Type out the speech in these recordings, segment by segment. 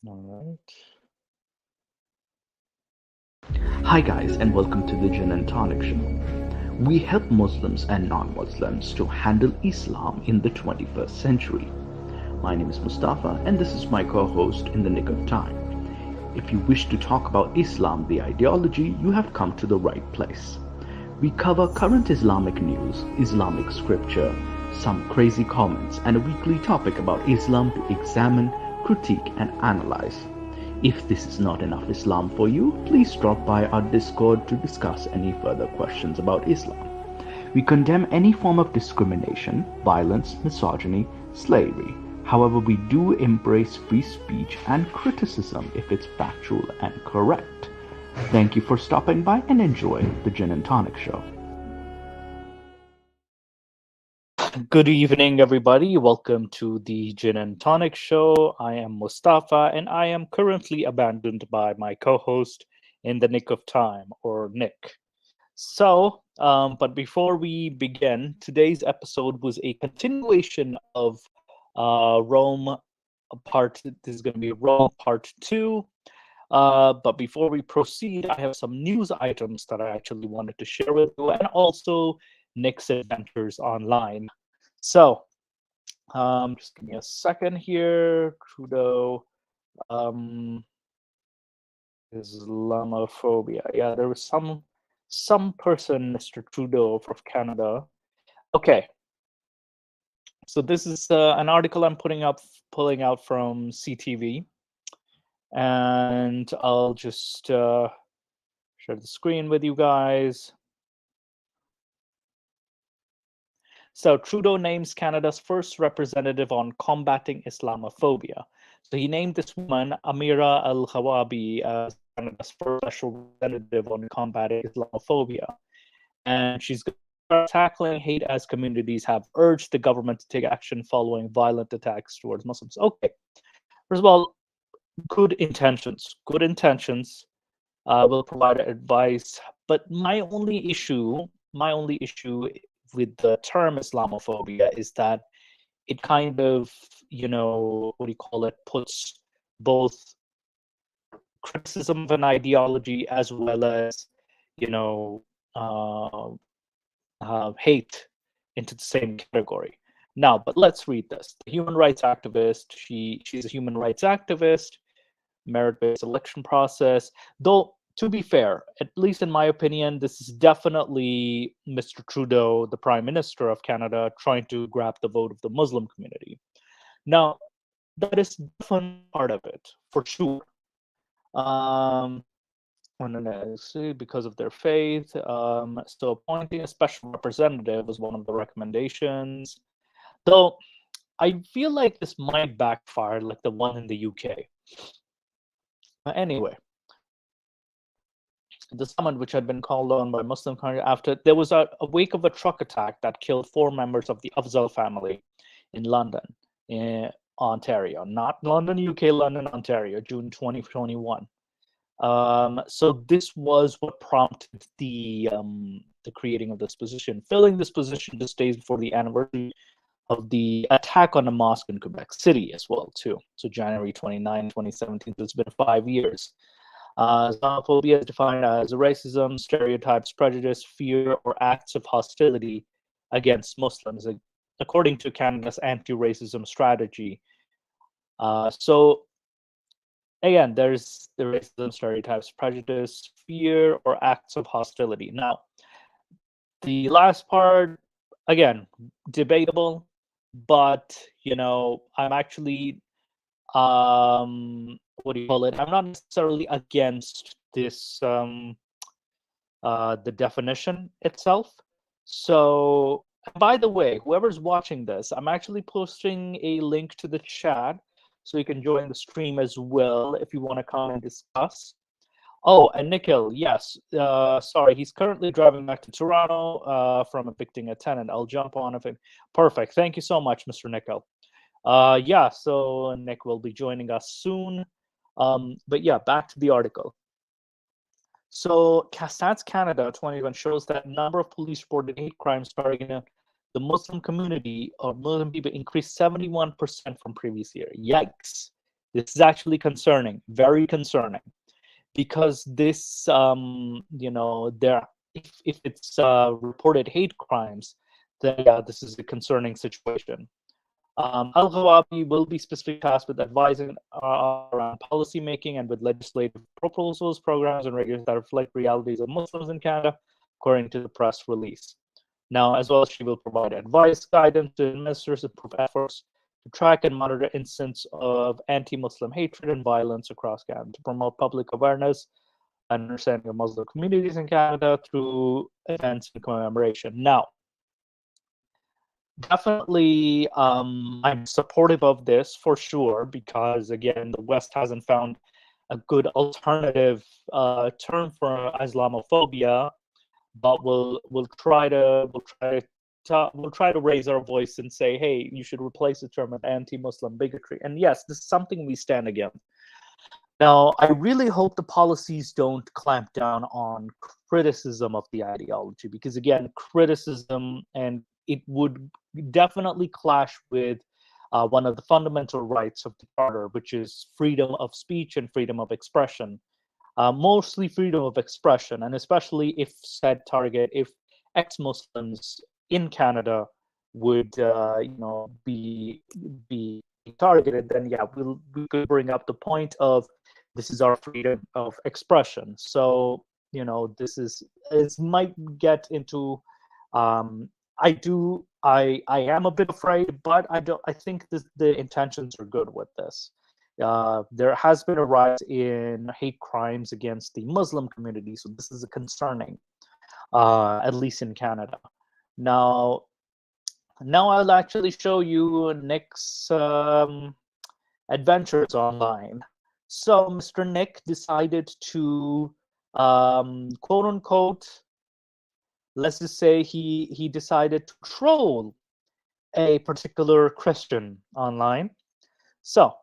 All Hi, guys, and welcome to the Gin and Tonic Show. We help Muslims and non Muslims to handle Islam in the 21st century. My name is Mustafa, and this is my co host in the nick of time. If you wish to talk about Islam, the ideology, you have come to the right place. We cover current Islamic news, Islamic scripture, some crazy comments, and a weekly topic about Islam to examine, critique, and analyze. If this is not enough Islam for you, please drop by our Discord to discuss any further questions about Islam. We condemn any form of discrimination, violence, misogyny, slavery. However, we do embrace free speech and criticism if it's factual and correct. Thank you for stopping by and enjoy the Gin and Tonic Show. Good evening, everybody. Welcome to the Gin and Tonic Show. I am Mustafa, and I am currently abandoned by my co-host in the nick of time, or Nick. But before we begin, today's episode was a continuation of Rome part. This is going to be Rome part two. But before we proceed, I have some news items that I actually wanted to share with you, and also Nick's adventures online. So, just give me a second here. Trudeau, um, Islamophobia. Yeah, there was some person, Mr. Trudeau from Canada. Okay, so this is an article I'm pulling out from CTV, and I'll just share the screen with you guys. So Trudeau names Canada's first representative on combating Islamophobia. So he named this woman, Amira Al-Hawabi, as Canada's first special representative on combating Islamophobia. And she's tackling hate as communities have urged the government to take action following violent attacks towards Muslims. Okay, first of all, good intentions. Good intentions will provide advice. But my only issue with the term Islamophobia is that it kind of, what do you call it, puts both criticism of an ideology as well as, you know, uh, hate into the same category. Now, but let's read this. The human rights activist, she's a human rights activist, merit-based election process. Though, to be fair, at least in my opinion, this is definitely Mr. Trudeau, the Prime Minister of Canada, trying to grab the vote of the Muslim community. Now, that is definitely part of it, for sure. Um, because of their faith. So appointing a special representative was one of the recommendations. Though I feel like this might backfire like the one in the UK. Anyway, the summit, which had been called on by Muslim countries after there was a wake of a truck attack that killed 4 members of the Afzal family in London, Ontario, not London, UK, London, Ontario, June 2021. So this was what prompted the creating of this position. Filling this position just days before the anniversary of the attack on a mosque in Quebec City as well, too. So January 29, 2017. So it's been 5 years. Islamophobia is defined as racism, stereotypes, prejudice, fear, or acts of hostility against Muslims, according to Canada's anti-racism strategy. So again, there's the racism, stereotypes, prejudice, fear, or acts of hostility. Now, the last part, again, debatable, but I'm actually what do you call it? I'm not necessarily against this the definition itself. So, by the way, whoever's watching this, I'm actually posting a link to the chat so you can join the stream as well if you want to come and discuss. Oh, and Nikhil, yes. Sorry, he's currently driving back to Toronto from evicting a tenant. I'll jump on if it. Perfect. Thank you so much, Mr. Nikhil. Yeah, so Nick will be joining us soon. But yeah, back to the article. So Stats Canada 21 shows that number of police reported hate crimes targeting the Muslim community or Muslim people increased 71% from previous year. Yikes. This is actually concerning, very concerning, because this, there, if it's reported hate crimes, then yeah, this is a concerning situation. Al-Ghawabi will be specifically tasked with advising around policy making and with legislative proposals, programs, and regulations that reflect realities of Muslims in Canada, according to the press release. Now, as well, she will provide advice, guidance to ministers, improve efforts to track and monitor incidents of anti-Muslim hatred and violence across Canada, to promote public awareness and understanding of Muslim communities in Canada through events and commemoration. Now, definitely, I'm supportive of this for sure, because again, the West hasn't found a good alternative term for Islamophobia, but we'll try to raise our voice and say, hey, you should replace the term with anti-Muslim bigotry. And yes, this is something we stand against. Now, I really hope the policies don't clamp down on criticism of the ideology, because again, criticism, and it would definitely clash with one of the fundamental rights of the Charter, which is freedom of speech and freedom of expression. Mostly freedom of expression, and especially if if ex-Muslims in Canada would, be targeted, then yeah, we could bring up the point of this is our freedom of expression. So this might get into, I am a bit afraid, but I think the intentions are good with this. There has been a rise in hate crimes against the Muslim community, so this is a concerning, at least in Canada. Now I'll actually show you Nick's adventures online. So Mr. Nick decided to, quote unquote, let's just say he decided to troll a particular Christian online. So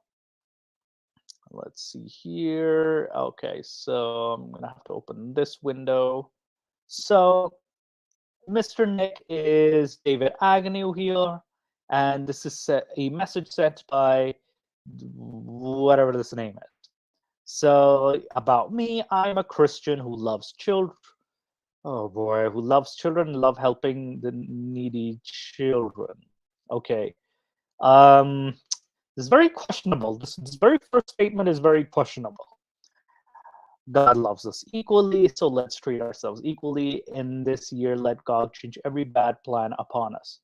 let's see here. Okay, so I'm gonna have to open this window. So Mr. Nick is David Agnew here, and this is a message sent by whatever this name is. So about me, I'm a Christian who loves children. Oh boy, who loves children, love helping the needy children. Okay. This is very questionable. This very first statement is very questionable. God loves us equally, so let's treat ourselves equally. In this year, let God change every bad plan upon us.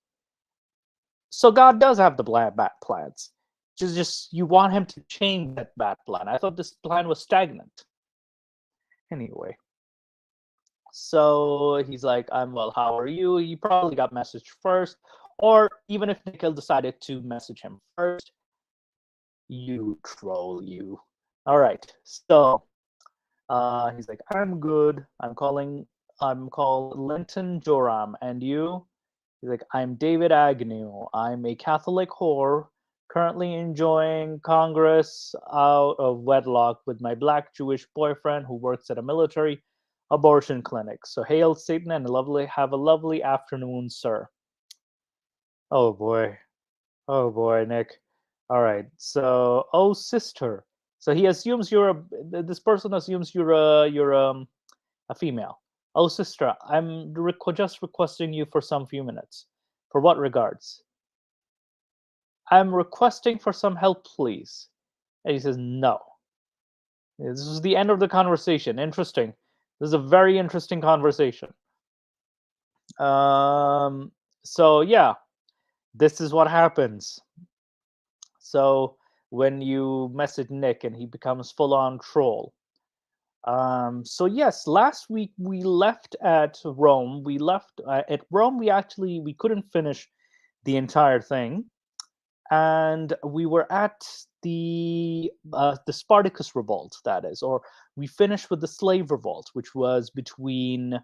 So God does have the bad plans. Just you want him to change that bad plan. I thought this plan was stagnant. Anyway. So he's like, I'm well, how are you? He probably got messaged first. Or even if Nikhil decided to message him first, you troll, you. All right. So he's like, I'm good. I'm called Linton Joram. And you? He's like, I'm David Agnew. I'm a Catholic whore currently enjoying Congress out of wedlock with my black Jewish boyfriend who works at a military abortion clinic. So hail Satan and have a lovely afternoon, sir. Oh boy, Nick. All right. So, oh sister. So he assumes this person assumes you're a female. Oh sister, I'm just requesting you for some few minutes. For what regards? I'm requesting for some help, please. And he says no. This is the end of the conversation. Interesting. This is a very interesting conversation. So yeah, this is what happens. So when you message Nick and he becomes full-on troll. So yes, last week we left at Rome. We left at Rome. We couldn't finish the entire thing, and we were at the Spartacus revolt. That is, or we finished with the slave revolt, which was between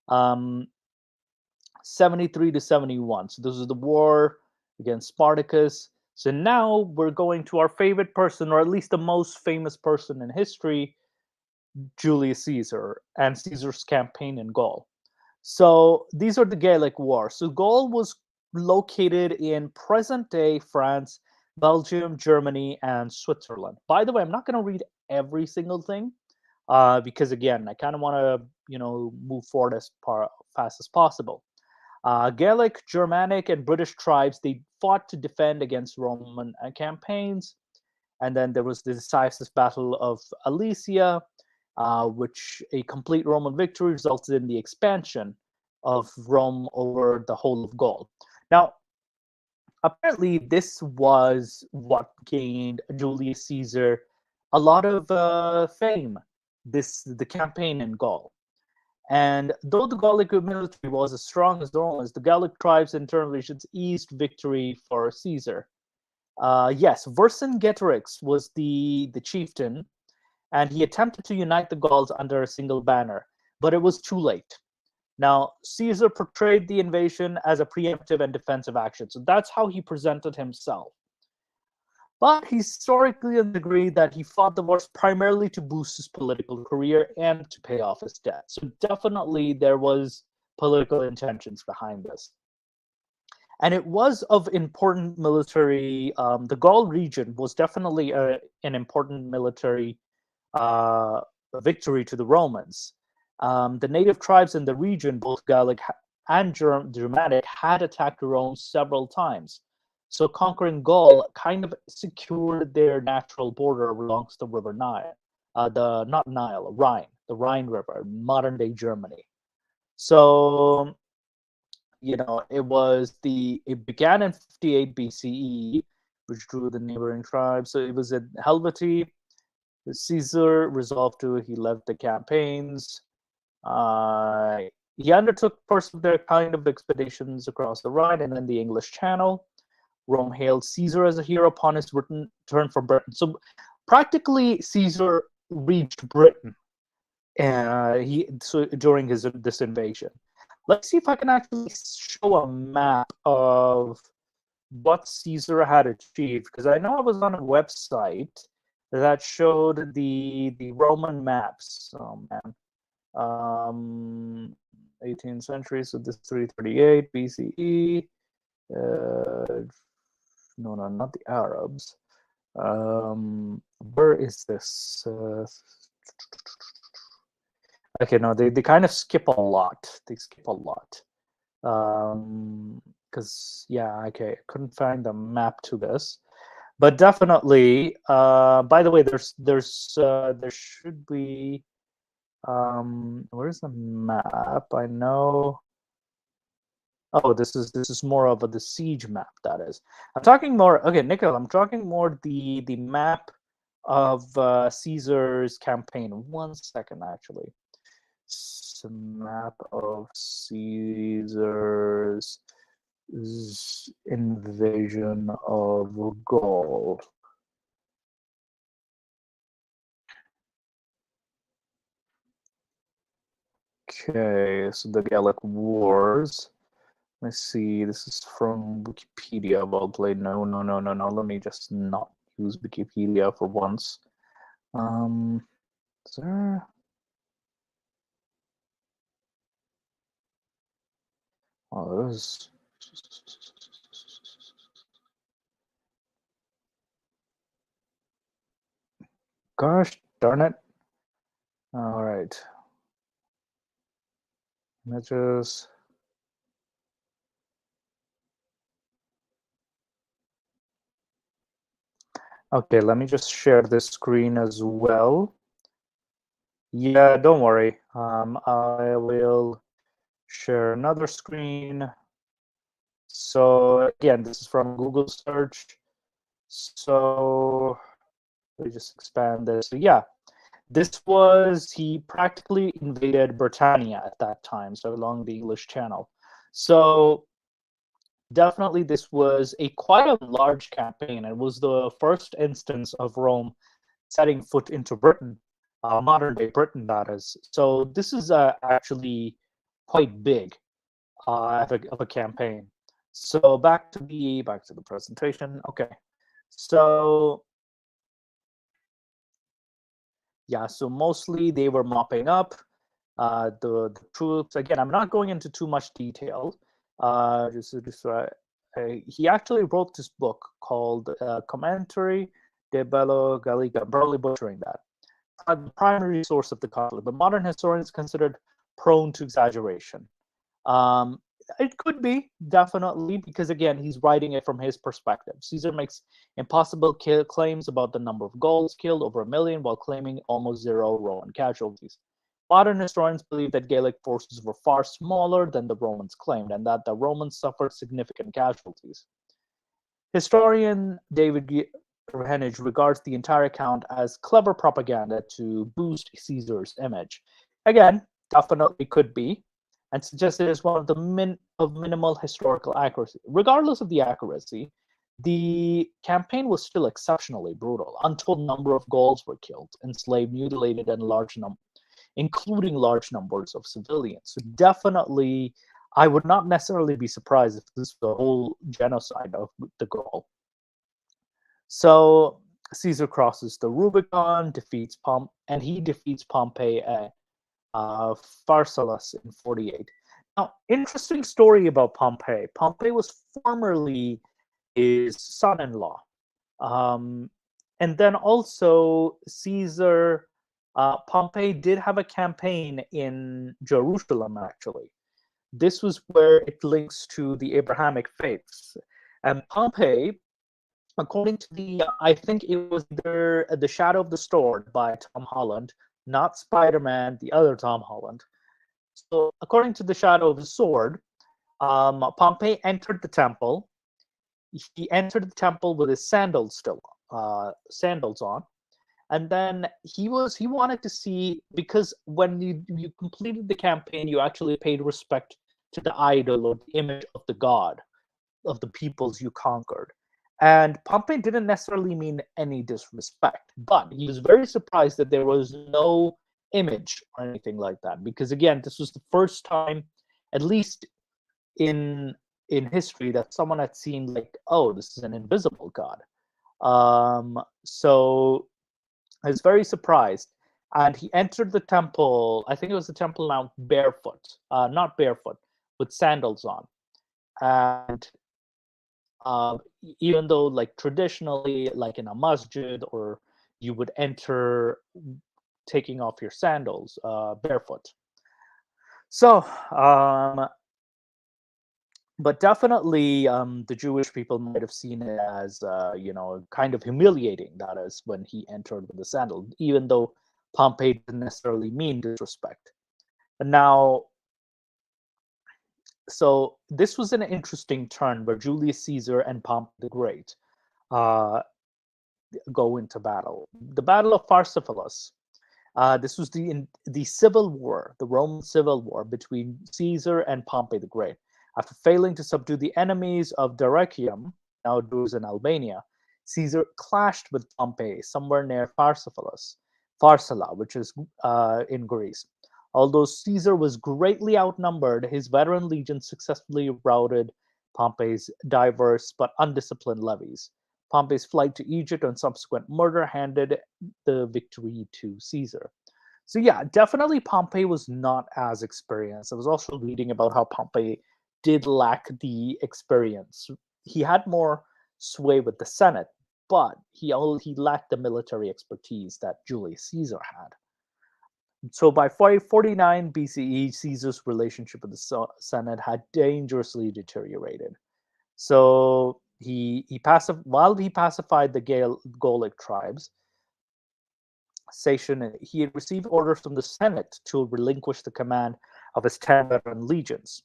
73 to 71. So this is the war against Spartacus. So now we're going to our favorite person, or at least the most famous person in history, Julius Caesar, and Caesar's campaign in Gaul. So these are the Gallic Wars. So Gaul was located in present-day France, Belgium, Germany, and Switzerland. By the way, I'm not going to read every single thing because again, I kind of want to move forward as fast as possible. Gaelic, Germanic, and British tribes they fought to defend against Roman campaigns, and then there was the decisive Battle of Alesia, which a complete Roman victory resulted in the expansion of Rome over the whole of Gaul. Now, apparently, this was what gained Julius Caesar a lot of fame. The campaign in Gaul. And though the Gallic military was as strong as the Romans, the Gallic tribes and internal regions eased victory for Caesar. Yes, Vercingetorix was the chieftain, and he attempted to unite the Gauls under a single banner, but it was too late. Now, Caesar portrayed the invasion as a preemptive and defensive action, so that's how he presented himself. But historically agreed that he fought the wars primarily to boost his political career and to pay off his debt. So definitely there was political intentions behind this. And it was of important military, the Gaul region was definitely an important military victory to the Romans. The native tribes in the region, both Gallic and Germanic, had attacked Rome several times. So conquering Gaul kind of secured their natural border along the River Nile, Rhine, the Rhine River, modern day Germany. So it began in 58 BCE, which drew the neighboring tribes. So it was at Helvetii. Caesar he led the campaigns. He undertook first of their kind of expeditions across the Rhine and then the English Channel. Rome hailed Caesar as a hero upon his return from Britain. So practically Caesar reached Britain during this invasion. Let's see if I can actually show a map of what Caesar had achieved, because I know I was on a website that showed the Roman maps. Oh man. 18th century, so this 338 BCE. No, not the Arabs. Where is this? Okay, no, they kind of skip a lot. They skip a lot. Because yeah, okay, I couldn't find the map to this, but definitely. By the way, there should be. Where's the map? I know. Oh, this is more of the siege map. That is. I'm talking more. Okay, Nikhil, I'm talking more the map of Caesar's campaign. 1 second, actually. Map of Caesar's invasion of Gaul. Okay, so the Gallic Wars. Let's see, this is from Wikipedia. Well played. No. Let me just not use Wikipedia for once. Is there... Oh, there's... Gosh darn it. All right. Images. Okay, let me just share this screen as well. Yeah, don't worry. I will share another screen. So again, this is from Google search. So let me just expand this. So yeah, he practically invaded Britannia at that time, so along the English Channel. So definitely this was quite a large campaign. It was the first instance of Rome setting foot into Britain, modern day Britain, that is. So this is actually quite big of a campaign. So back to the presentation. Okay, so yeah, so mostly they were mopping up the troops. Again, I'm not going into too much detail. Just he actually wrote this book called Commentary de Bello Gallica. I'm probably butchering that. The primary source of the conflict, but modern historians considered prone to exaggeration. Um, it could be, definitely, because again, he's writing it from his perspective. Caesar makes impossible claims about the number of Gauls killed, over 1 million, while claiming almost zero Roman casualties. Modern historians believe that Gallic forces were far smaller than the Romans claimed, and that the Romans suffered significant casualties. Historian David Hennig regards the entire account as clever propaganda to boost Caesar's image. Again, definitely could be, and suggests it is one of the minimal historical accuracy. Regardless of the accuracy, the campaign was still exceptionally brutal. Untold number of Gauls were killed, enslaved, mutilated, and including large numbers of civilians. So definitely, I would not necessarily be surprised if this was a whole genocide of the Gaul. So Caesar crosses the Rubicon, and he defeats Pompey at Pharsalus in 48. Now, interesting story about Pompey. Pompey was formerly his son-in-law. And then also Pompey did have a campaign in Jerusalem, actually. This was where it links to the Abrahamic faiths. And Pompey, according to I think it was either The Shadow of the Sword by Tom Holland, not Spider-Man, the other Tom Holland. So according to The Shadow of the Sword, Pompey entered the temple. He entered the temple with his sandals on. And then he wanted to see, because when you completed the campaign, you actually paid respect to the idol or the image of the god of the peoples you conquered. And Pompey didn't necessarily mean any disrespect, but he was very surprised that there was no image or anything like that. Because again, this was the first time, at least in history, that someone had seen like, oh, this is an invisible god. So I was very surprised. And he entered the temple, I think it was the Temple Mount, barefoot, not barefoot, with sandals on. And even though, like, traditionally, like in a masjid, or you would enter taking off your sandals barefoot. So, but definitely the Jewish people might have seen it as, kind of humiliating, that is, when he entered with the sandal, even though Pompey didn't necessarily mean disrespect. But now, so this was an interesting turn where Julius Caesar and Pompey the Great go into battle. The Battle of Pharsalus. This was the civil war, the Roman civil war between Caesar and Pompey the Great. After failing to subdue the enemies of Dyrrhachium, now Druze in Albania, Caesar clashed with Pompey somewhere near Pharsala, which is in Greece. Although Caesar was greatly outnumbered, his veteran legion successfully routed Pompey's diverse but undisciplined levies. Pompey's flight to Egypt and subsequent murder handed the victory to Caesar. So yeah, definitely Pompey was not as experienced. I was also reading about how Pompey did lack the experience. He had more sway with the Senate, but he lacked the military expertise that Julius Caesar had. So by 549 BCE, Caesar's relationship with the Senate had dangerously deteriorated. So while he pacified the Gallic tribes, he had received orders from the Senate to relinquish the command of his 10 veteran legions.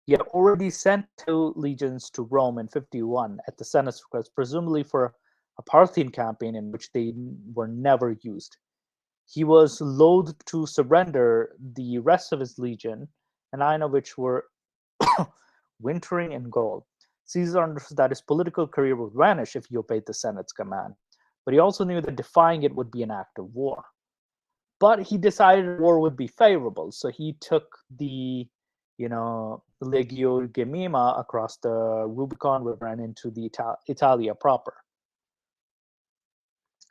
He had already sent 2 legions to Rome in 51 at the Senate's request, presumably for a Parthian campaign in which they were never used. He was loath to surrender the rest of his legion, and 9 of which were wintering in Gaul. Caesar understood that his political career would vanish if he obeyed the Senate's command, but he also knew that defying it would be an act of war. But he decided war would be favorable, so he took the Legio Gemima across the Rubicon River and into the Italia proper.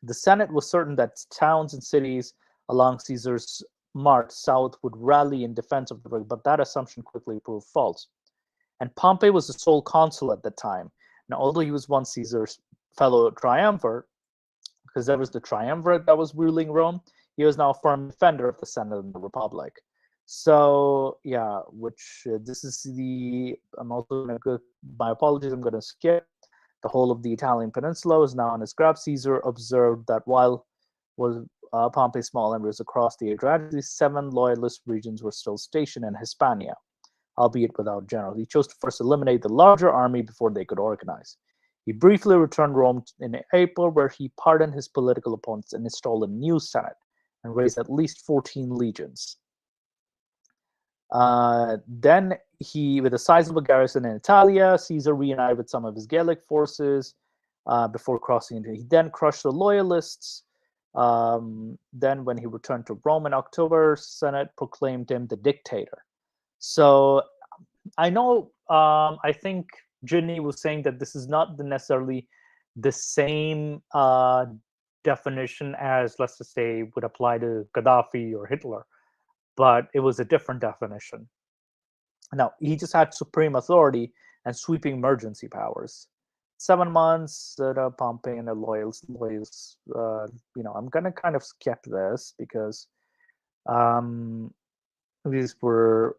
The Senate was certain that towns and cities along Caesar's march south would rally in defense of the river, but that assumption quickly proved false. and Pompey was the sole consul at the time. Now, although he was once Caesar's fellow triumvirate, because there was the triumvirate that was ruling Rome, he was now a firm defender of the Senate and the Republic. So yeah, which this is the. I'm also going to go. My apologies. I'm going to skip the whole of the Italian peninsula was now on his grab. Caesar observed that while was Pompey's small emperors across the Adriatic, 7 loyalist regions were still stationed in Hispania, albeit without generals. He chose to first eliminate the larger army before they could organize. He briefly returned Rome in April, where he pardoned his political opponents and installed a new senate and raised at least 14 legions. Then he, with a sizable garrison in Italia, Caesar reunited with some of his Gallic forces before crossing into. He then crushed the loyalists. Then, when he returned to Rome in October, Senate proclaimed him the dictator. So, I know. I think Ginny was saying that this is not necessarily the same definition as, let's just say, would apply to Gaddafi or Hitler, but it was a different definition. Now, he just had supreme authority and sweeping emergency powers. 7 months, Pompey and the loyals. I'm going to kind of skip this because these were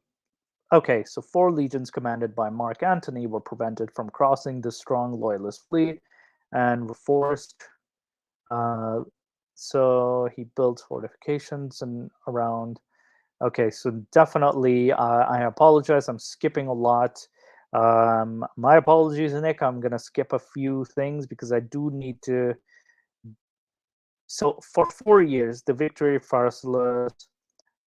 okay. So 4 legions commanded by Mark Antony were prevented from crossing the strong loyalist fleet and were forced. So he built fortifications and around. Okay, so definitely, I apologize. I'm skipping a lot. My apologies, Nick. I'm going to skip a few things because I do need to. So, for 4 years, the victory of Pharsalus,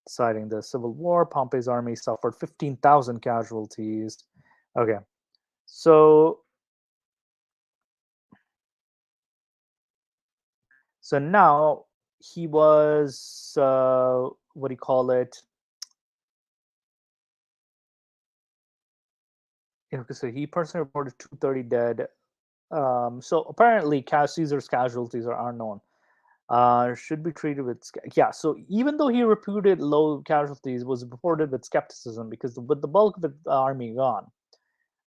deciding the civil war, Pompey's army suffered 15,000 casualties. Okay, so now he was what do you call it? So he personally reported 230 dead. So apparently, Caesar's casualties are unknown. Should be treated with So even though he reputed low casualties, was reported with skepticism because with the bulk of the army gone,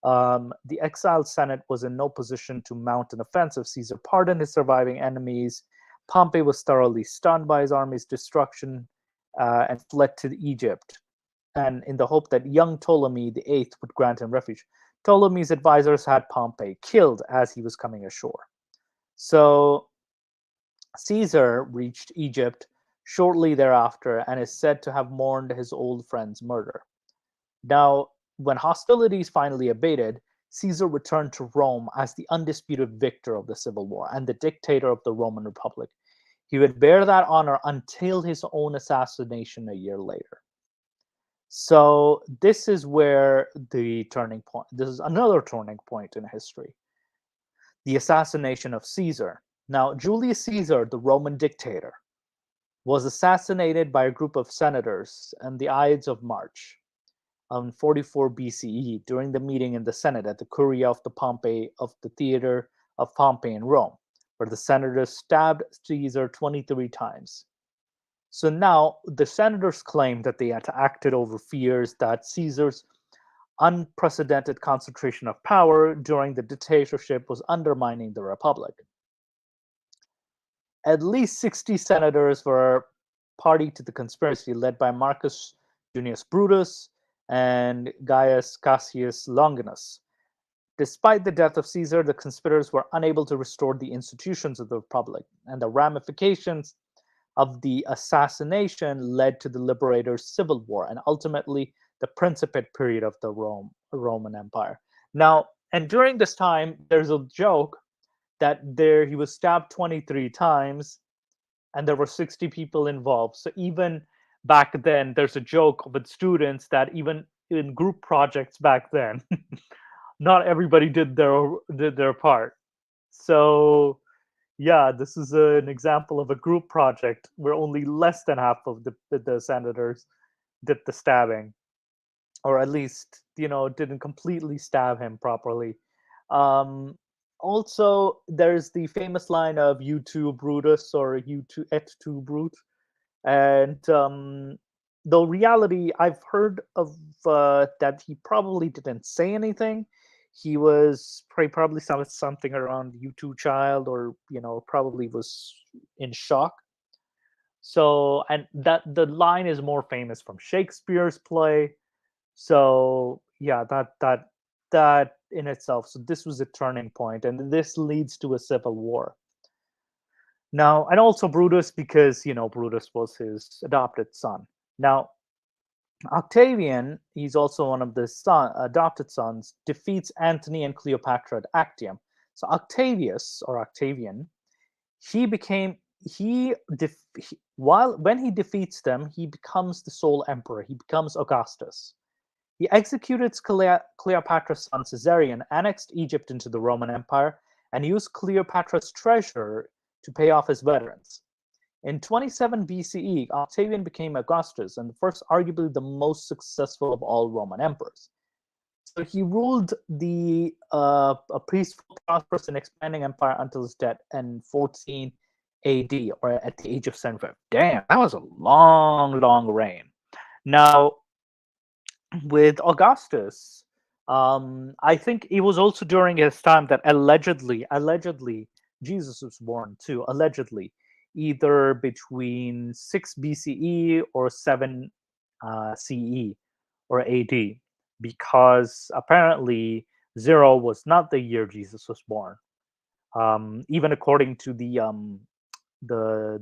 the exiled Senate was in no position to mount an offensive. Caesar pardoned his surviving enemies. Pompey was thoroughly stunned by his army's destruction and fled to Egypt, and in the hope that young Ptolemy VIII would grant him refuge. Ptolemy's advisors had Pompey killed as he was coming ashore. So Caesar reached Egypt shortly thereafter and is said to have mourned his old friend's murder. Now, when hostilities finally abated, Caesar returned to Rome as the undisputed victor of the civil war and the dictator of the Roman Republic. He would bear that honor until his own assassination a year later. So this is where the turning point. This is another turning point in history. The assassination of Caesar. Now, Julius Caesar, the Roman dictator, was assassinated by a group of senators on the Ides of March in 44 BCE during the meeting in the Senate at the Curia of the Theater of Pompey in Rome, where the senators stabbed Caesar 23 times. So now the senators claimed that they had acted over fears that Caesar's unprecedented concentration of power during the dictatorship was undermining the republic. At least 60 senators were party to the conspiracy led by Marcus Junius Brutus and Gaius Cassius Longinus. Despite the death of Caesar, the conspirators were unable to restore the institutions of the republic, and the ramifications of the assassination led to the Liberators' civil war and ultimately the Principate period of the Roman Empire. Now, and during this time, there's a joke that he was stabbed 23 times and there were 60 people involved. So even back then, there's a joke with students that even in group projects back then, not everybody did their part. So yeah, this is an example of a group project where only less than half of the senators did the stabbing, or at least didn't completely stab him properly. Also, there's the famous line of "You too, Brutus," or "You too, et tu, Brute," and though reality, I've heard of that he probably didn't say anything. He was probably something around "you too, child," or probably was in shock. So, and that the line is more famous from Shakespeare's play. So, yeah, that in itself. So this was a turning point, and this leads to a civil war. Now, and also Brutus, because Brutus was his adopted son. Now, Octavian, he's also one of the adopted sons, defeats Antony and Cleopatra at Actium. So Octavius, or Octavian, he became while when he defeats them, he becomes the sole emperor. He becomes Augustus. He executed Cleopatra's son Caesarion, annexed Egypt into the Roman Empire, and used Cleopatra's treasure to pay off his veterans. In 27 BCE, Octavian became Augustus and the first, arguably the most successful of all Roman emperors. So he ruled a peaceful, prosperous, and expanding empire until his death in 14 AD, or at the age of 75. Damn, that was a long, long reign. Now, with Augustus, I think it was also during his time that allegedly, Jesus was born too. Allegedly, either between 6 BCE or 7 CE or AD, because apparently 0 was not the year Jesus was born. Even according to the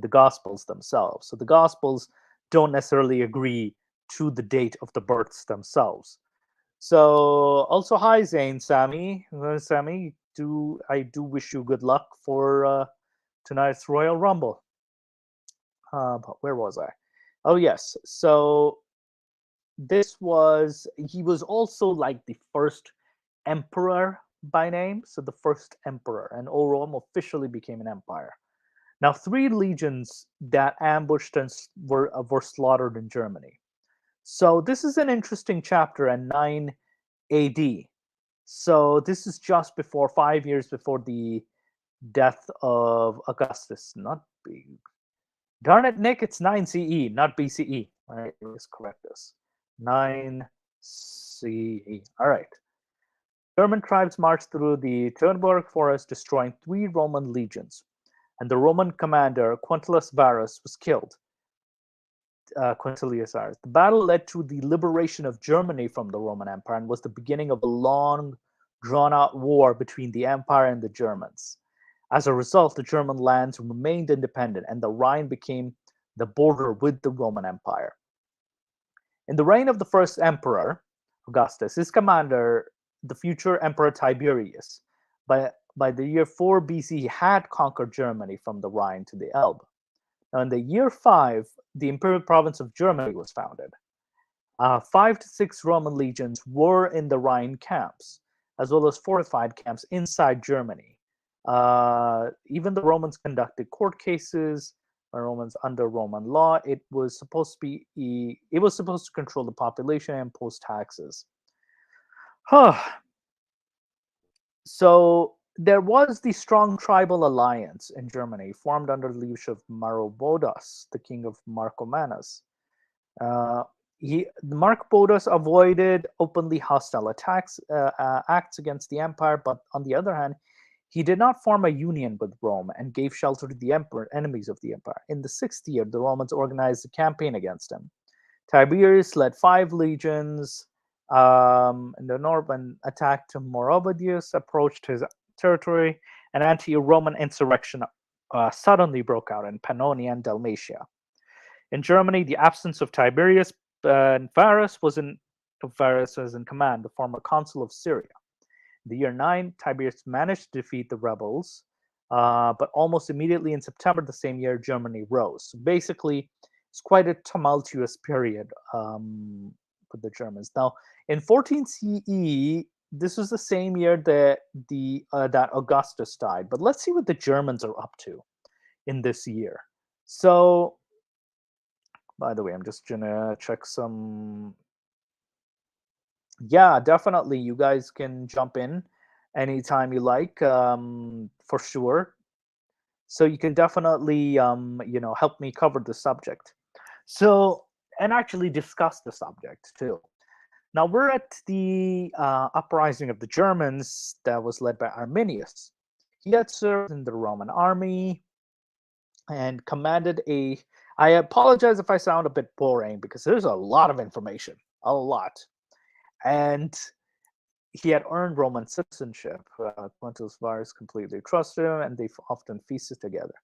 Gospels themselves. So the Gospels don't necessarily agree to the date of the births themselves. So also, hi Zane, Sammy, Sammy. I do wish you good luck for tonight's Royal Rumble. But where was I? Oh yes. So he was also like the first emperor by name. So the first emperor, and Rome officially became an empire. Now, 3 legions that ambushed and were slaughtered in Germany. So this is an interesting chapter in 9 AD. So this is just before 5 years before the death of Augustus. Not B. Darn it, Nick! It's 9 CE, not BCE. All right, let's correct this. 9 CE. All right. German tribes marched through the Turnberg forest, destroying 3 Roman legions, and the Roman commander Quintilius Varus was killed. Quintilius Varus. The battle led to the liberation of Germany from the Roman Empire and was the beginning of a long, drawn-out war between the Empire and the Germans. As a result, the German lands remained independent, and the Rhine became the border with the Roman Empire. In the reign of the first emperor, Augustus, his commander, the future Emperor Tiberius, by the year 4 BC, he had conquered Germany from the Rhine to the Elbe. Now, in the year 5, the imperial province of Germany was founded. 5 to 6 Roman legions were in the Rhine camps, as well as fortified camps inside Germany. Even the Romans conducted court cases. Romans under Roman law. It was supposed to control the population and impose taxes. So there was the strong tribal alliance in Germany formed under the leadership of Maroboduus, the king of Marcomanus. Marcoboduus avoided openly hostile acts against the empire, but on the other hand, he did not form a union with Rome and gave shelter to the enemies of the empire. In the 6th year, the Romans organized a campaign against him. Tiberius led 5 legions in the north and attacked Maroboduus, approached his territory. An anti-Roman insurrection suddenly broke out in Pannonia and Dalmatia. In Germany, the absence of Tiberius and Varus was in command, the former consul of Syria. In the year 9, Tiberius managed to defeat the rebels, but almost immediately in September the same year, Germany rose. So basically, it's quite a tumultuous period with the Germans. Now, in 14 CE, this was the same year that that Augustus died. But let's see what the Germans are up to in this year. So, by the way, I'm just gonna check some. Yeah, definitely. You guys can jump in anytime you like, for sure. So you can definitely, help me cover the subject. So and actually discuss the subject too. Now we're at the uprising of the Germans that was led by Arminius. He had served in the Roman army and commanded a. I apologize if I sound a bit boring because there's a lot of information, a lot. And he had earned Roman citizenship. Quintus Varus completely trusted him, and they often feasted together.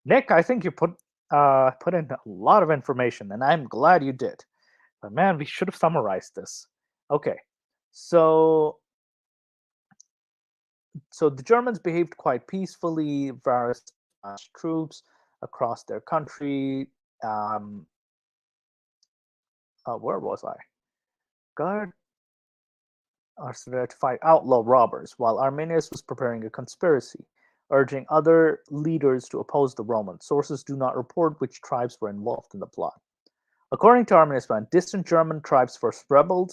Nick, I think you put in a lot of information, and I'm glad you did. But man, we should have summarized this. Okay, so the Germans behaved quite peacefully. Varus dispatched troops across their country. Um, where was I? Guard are there to fight outlaw robbers, while Arminius was preparing a conspiracy, urging other leaders to oppose the Romans. Sources do not report which tribes were involved in the plot. According to Arminius, when distant German tribes first rebelled,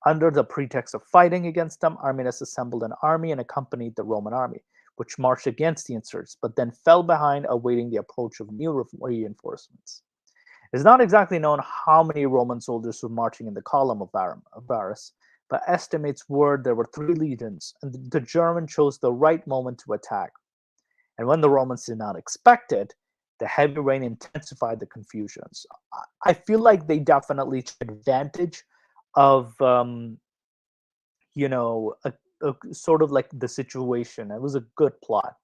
under the pretext of fighting against them, Arminius assembled an army and accompanied the Roman army, which marched against the insurgents, but then fell behind, awaiting the approach of new reinforcements. It is not exactly known how many Roman soldiers were marching in the column of Varus, but estimates were there were 3 legions, and the German chose the right moment to attack. And when the Romans did not expect it, the heavy rain intensified the confusions. I feel like they definitely took advantage of, sort of like the situation. It was a good plot.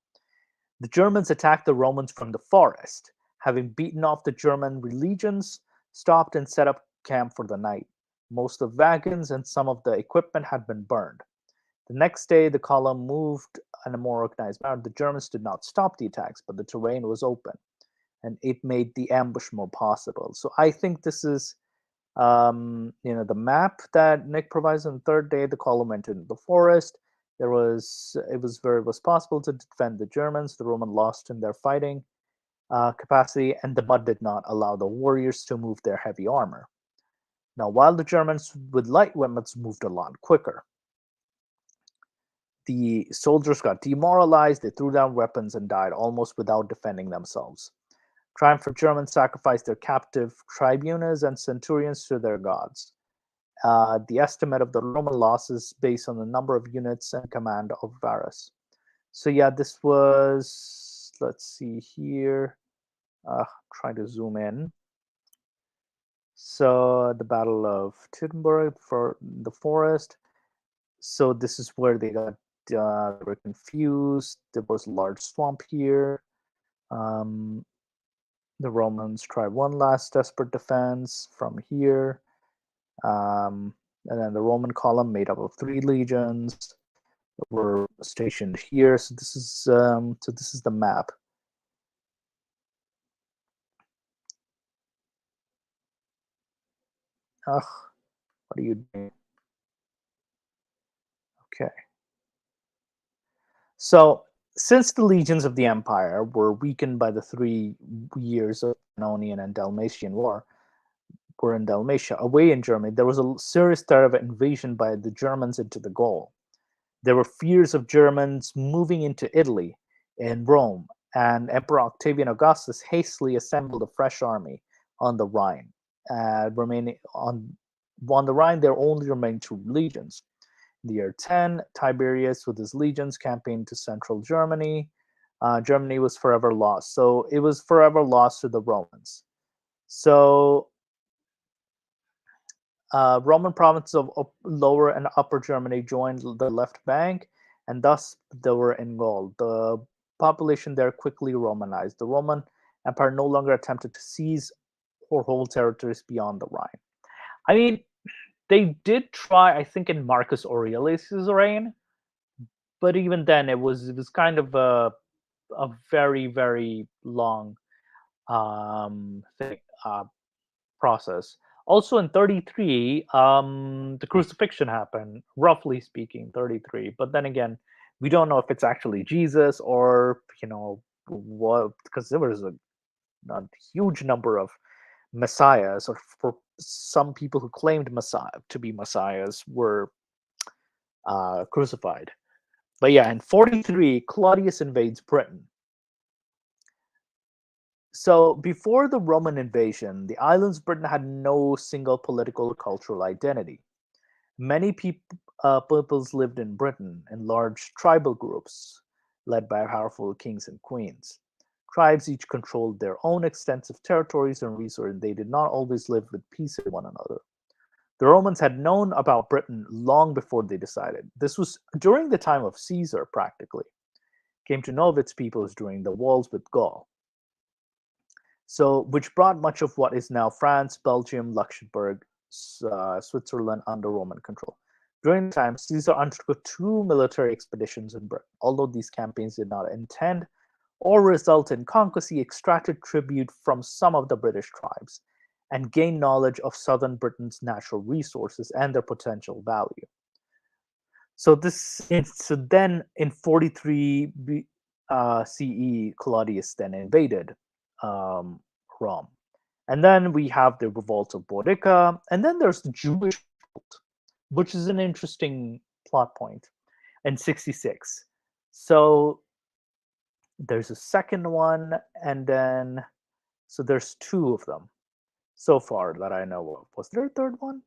The Germans attacked the Romans from the forest. Having beaten off the German legions, stopped and set up camp for the night. Most of the wagons and some of the equipment had been burned. The next day, the column moved in a more organized manner. The Germans did not stop the attacks, but the terrain was open, and it made the ambush more possible. So I think this is, the map that Nick provides on the third day. The column went into the forest. It was where it was possible to defend the Germans. The Roman lost in their fighting capacity, and the mud did not allow the warriors to move their heavy armor. Now, while the Germans with light weapons moved a lot quicker, the soldiers got demoralized. They threw down weapons and died almost without defending themselves. Triumphant Germans sacrificed their captive tribunes and centurions to their gods. The estimate of the Roman losses based on the number of units and command of Varus. So yeah, this was, let's see here, trying to zoom in. So the Battle of Teutoburg for the forest. So this is where they were confused. There was a large swamp here. The Romans tried one last desperate defense from here. And then the Roman column, made up of 3 legions, were stationed here. So this is the map. Ugh, what are you doing? Okay. So since the legions of the empire were weakened by the 3 years of Pannonian and Dalmatian war, were in Dalmatia, away in Germany, there was a serious threat of invasion by the Germans into the Gaul. There were fears of Germans moving into Italy and Rome, and Emperor Octavian Augustus hastily assembled a fresh army on the Rhine. Remaining on the Rhine, there only remained 2 legions. In the year 10, Tiberius, with his legions, campaigned to central Germany. Germany was forever lost. So it was forever lost to the Romans. So Roman provinces of Lower and Upper Germany joined the left bank, and thus they were in Gaul. The population there quickly Romanized. The Roman Empire no longer attempted to seize or hold territories beyond the Rhine. I mean, they did try, I think, in Marcus Aurelius's reign, but even then, it was kind of a very, very long process. Also in 33, the crucifixion happened, roughly speaking, 33. But then again, we don't know if it's actually Jesus or, what, because there was a huge number of messiahs, or for some people who claimed to be messiahs were crucified. But yeah, in 43, Claudius invades Britain. So before the Roman invasion, the islands of Britain had no single political or cultural identity. Many peoples lived in Britain in large tribal groups led by powerful kings and queens. Tribes each controlled their own extensive territories and resources, and they did not always live with peace with one another. The Romans had known about Britain long before they decided. This was during the time of Caesar, practically. Came to know of its peoples during the wars with Gaul. So, which brought much of what is now France, Belgium, Luxembourg, Switzerland under Roman control. During the time, Caesar undertook two military expeditions in Britain. Although these campaigns did not intend or result in conquest, he extracted tribute from some of the British tribes and gained knowledge of southern Britain's natural resources and their potential value. So then in 43 CE, Claudius then invaded um, Rome. And then we have the revolt of Boudica, and then there's the Jewish revolt, which is an interesting plot point in 66. So there's a second one, and then so there's two of them so far that I know of. Was there a third one?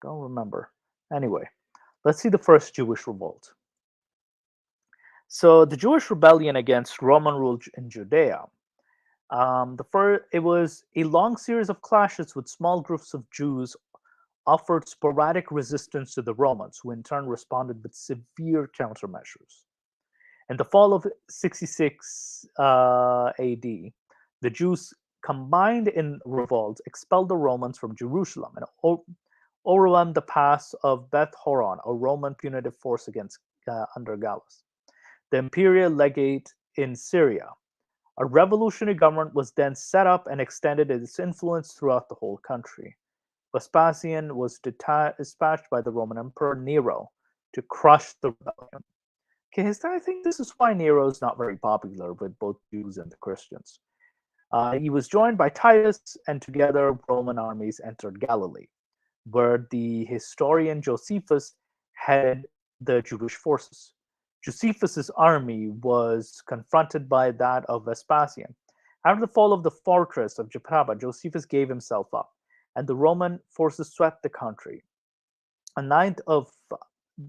Don't remember. Anyway, let's see the first Jewish revolt. So the Jewish rebellion against Roman rule in Judea. It was a long series of clashes with small groups of Jews offered sporadic resistance to the Romans, who in turn responded with severe countermeasures. In the fall of 66 AD, the Jews combined in revolt, expelled the Romans from Jerusalem, and overwhelmed the pass of Beth Horon, a Roman punitive force against under Gallus, the imperial legate in Syria. A revolutionary government was then set up and extended its influence throughout the whole country. Vespasian was dispatched by the Roman Emperor Nero to crush the rebellion. Okay, I think this is why Nero is not very popular with both Jews and the Christians. He was joined by Titus, and together Roman armies entered Galilee, where the historian Josephus headed the Jewish forces. Josephus's army was confronted by that of Vespasian. After the fall of the fortress of Jopapa, Josephus gave himself up, and the Roman forces swept the country. On 9th of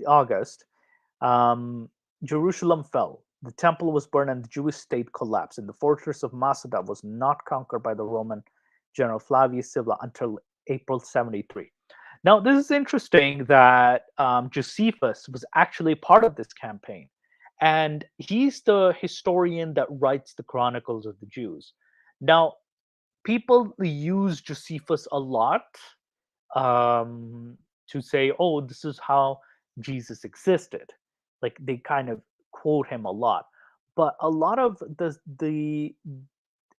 August, Jerusalem fell. The temple was burned and the Jewish state collapsed, and the fortress of Masada was not conquered by the Roman general Flavius Silla until April 73. Now, this is interesting that Josephus was actually part of this campaign, and he's the historian that writes the Chronicles of the Jews. Now, people use Josephus a lot to say, oh, this is how Jesus existed. Like they kind of quote him a lot, but a lot of the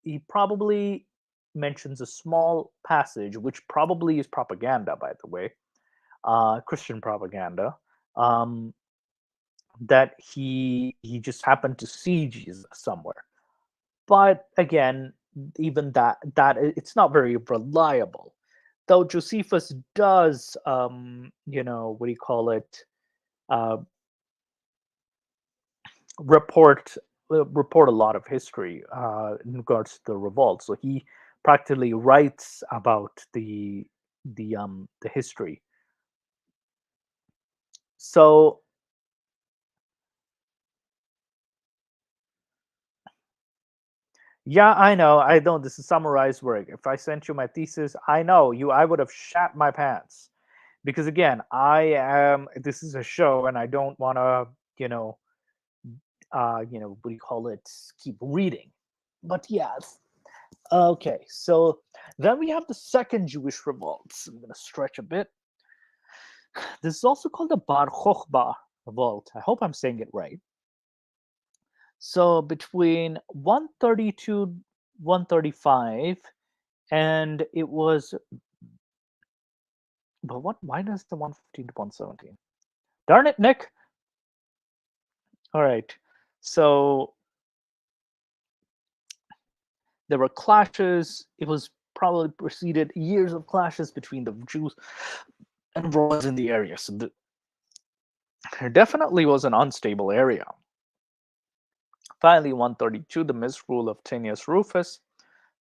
he probably mentions a small passage, which probably is propaganda, by the way, Christian propaganda, um, that he just happened to see Jesus somewhere. But again, even that it's not very reliable. Though Josephus does, what do you call it? Uh, report report a lot of history in regards to the revolt. So he practically writes about the history. So yeah, I know. I know this is summarized work. If I sent you my thesis, I know I would have shat my pants. Because again, this is a show and I don't want to, what do you call it? Keep reading. But yes. Okay, so then we have the second Jewish revolt. I'm going to stretch a bit. This is also called the Bar Kokhba revolt. I hope I'm saying it right. So between 132, 135, and it was, but what? Why does the 115 to 117? Darn it, Nick! All right, so there were clashes. It was probably preceded years of clashes between the Jews and Romans in the area. So there definitely was an unstable area. Finally, 132, the misrule of Tinius Rufus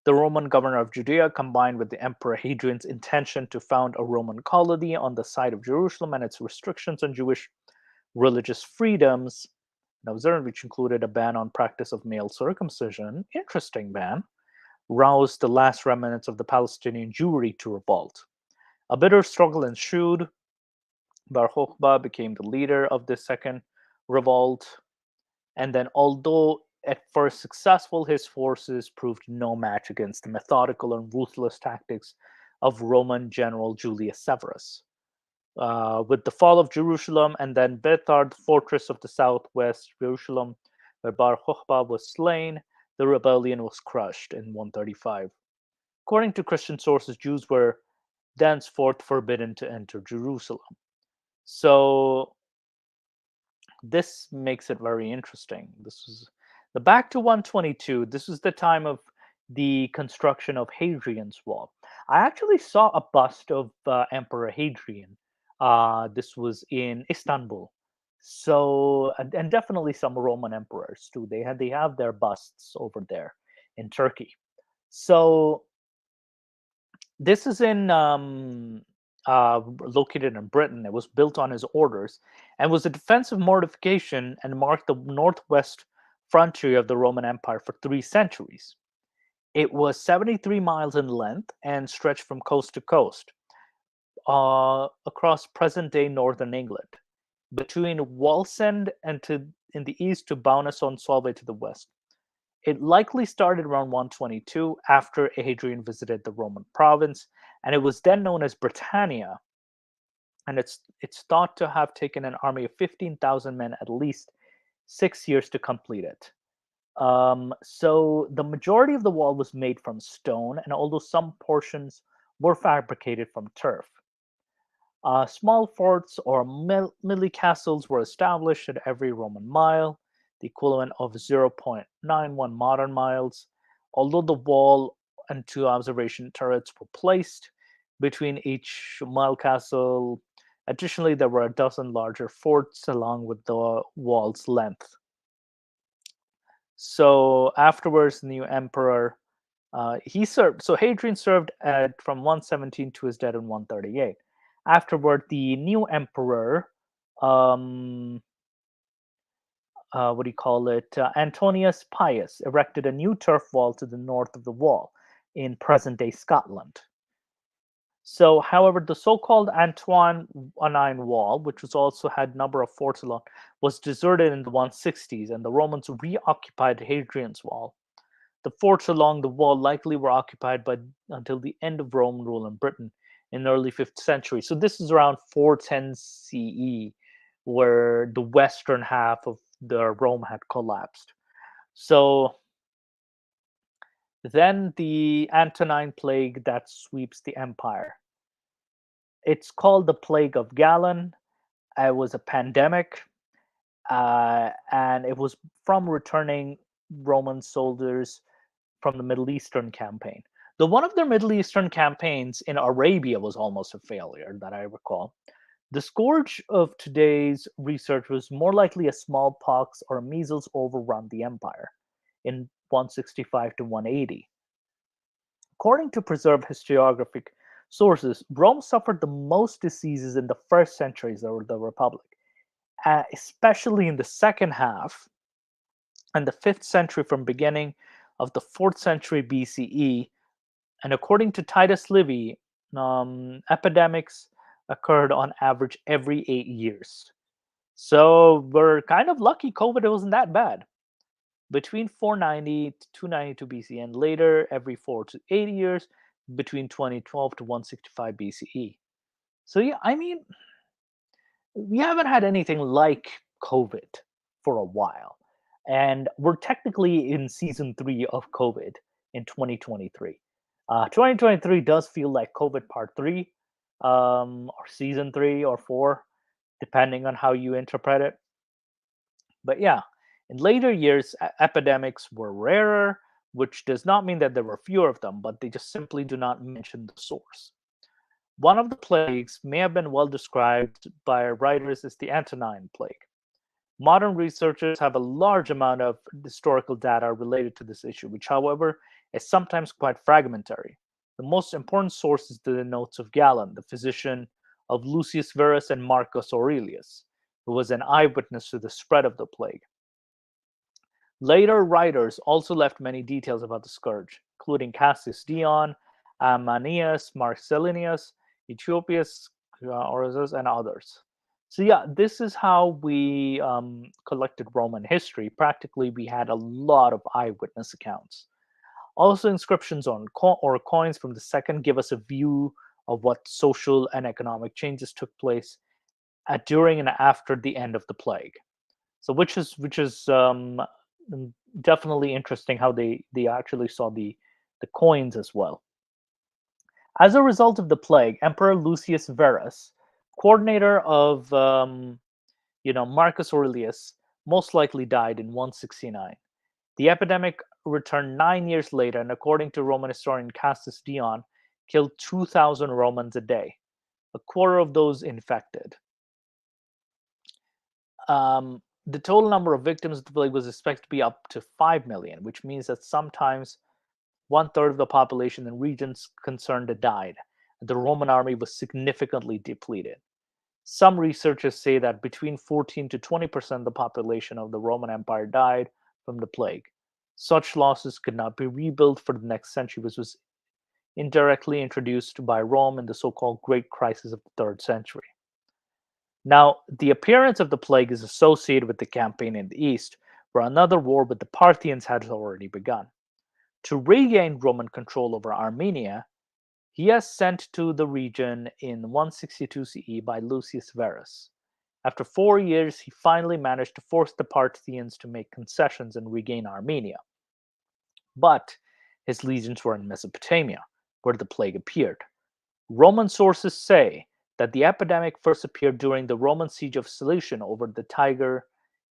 The Roman governor of Judea, combined with the Emperor Hadrian's intention to found a Roman colony on the site of Jerusalem and its restrictions on Jewish religious freedoms, which included a ban on practice of male circumcision, interesting ban, roused the last remnants of the Palestinian Jewry to revolt. A bitter struggle ensued. Bar Kokhba became the leader of the second revolt, and then, although at first successful, his forces proved no match against the methodical and ruthless tactics of Roman general Julius Severus. With the fall of Jerusalem and then Bethar, the fortress of the southwest Jerusalem, where Bar Kokhba was slain, the rebellion was crushed in 135. According to Christian sources, Jews were thenceforth forbidden to enter Jerusalem. So this makes it very interesting. This was the back to 122. This was the time of the construction of Hadrian's Wall. I actually saw a bust of Emperor Hadrian. This was in Istanbul. So and definitely some Roman emperors too. They have their busts over there in Turkey. So this is located in Britain. It was built on his orders and was a defensive mortification and marked the northwest frontier of the Roman Empire for 3 centuries. It was 73 miles in length and stretched from coast to coast across present-day northern England, between Wallsend and in the east to Bowness-on-Solway to the west. It likely started around 122 after Hadrian visited the Roman province, and it was then known as Britannia. And it's thought to have taken an army of 15,000 men at least 6 years to complete it. So the majority of the wall was made from stone, and although some portions were fabricated from turf. Small forts or milli castles were established at every Roman mile, the equivalent of 0.91 modern miles, although the wall and 2 observation turrets were placed between each mile castle. Additionally, there were a dozen larger forts along with the wall's length. So afterwards, the new emperor, he served. So Hadrian served from 117 to his death in 138. Afterward, the new emperor, what do you call it? Antonius Pius erected a new turf wall to the north of the wall in present-day Scotland. So, however, the so-called Antoine Wall, which was also had a number of forts along, was deserted in the 160s, and the Romans reoccupied Hadrian's Wall. The forts along the wall likely were occupied until the end of Roman rule in Britain in the early 5th century. So this is around 410 CE, where the western half of the Rome had collapsed. So then the Antonine plague that sweeps the empire. It's called the Plague of Galen. It was a pandemic, and it was from returning Roman soldiers from the Middle Eastern campaign. Though one of their Middle Eastern campaigns in Arabia was almost a failure, that I recall. The scourge of today's research was more likely a smallpox or measles overrun the empire in 165 to 180. According to preserved historiographic sources, Rome suffered the most diseases in the first centuries of the Republic, especially in the second half and the 5th century from beginning of the 4th century BCE. And according to Titus Livy, epidemics occurred on average every 8 years. So we're kind of lucky COVID wasn't that bad. Between 490 to 292 BC and later every 4 to 8 years between 2012 to 165 BCE. So yeah, I mean, we haven't had anything like COVID for a while. And we're technically in season 3 of COVID in 2023. 2023 does feel like COVID part 3, or season 3 or 4, depending on how you interpret it. But yeah, in later years, epidemics were rarer, which does not mean that there were fewer of them, but they just simply do not mention the source. One of the plagues may have been well described by writers as the Antonine Plague. Modern researchers have a large amount of historical data related to this issue, which, however, is sometimes quite fragmentary. The most important source is the notes of Galen, the physician of Lucius Verus and Marcus Aurelius, who was an eyewitness to the spread of the plague. Later writers also left many details about the scourge, including Cassius Dion, Ammanius Marcellinus, Ethiopius Orzus, and others. So yeah, this is how we collected Roman history. Practically, we had a lot of eyewitness accounts. Also, inscriptions on or coins from the second give us a view of what social and economic changes took place during and after the end of the plague. So, which is definitely interesting how they actually saw the coins as well. As a result of the plague, Emperor Lucius Verus, coordinator of Marcus Aurelius, most likely died in 169. The epidemic returned 9 years later, and according to Roman historian Cassius Dion, killed 2,000 Romans a day, a quarter of those infected. The total number of victims of the plague was expected to be up to 5 million, which means that sometimes one third of the population in regions concerned had died, and the Roman army was significantly depleted. Some researchers say that between 14 to 20% of the population of the Roman Empire died from the plague. Such losses could not be rebuilt for the next century, which was indirectly introduced by Rome in the so-called Great Crisis of the 3rd century. Now, the appearance of the plague is associated with the campaign in the east, where another war with the Parthians had already begun. To regain Roman control over Armenia, he has sent to the region in 162 CE by Lucius Verus. After 4 years, he finally managed to force the Parthians to make concessions and regain Armenia. But his legions were in Mesopotamia, where the plague appeared. Roman sources say that the epidemic first appeared during the Roman siege of Seleucia over the Tiger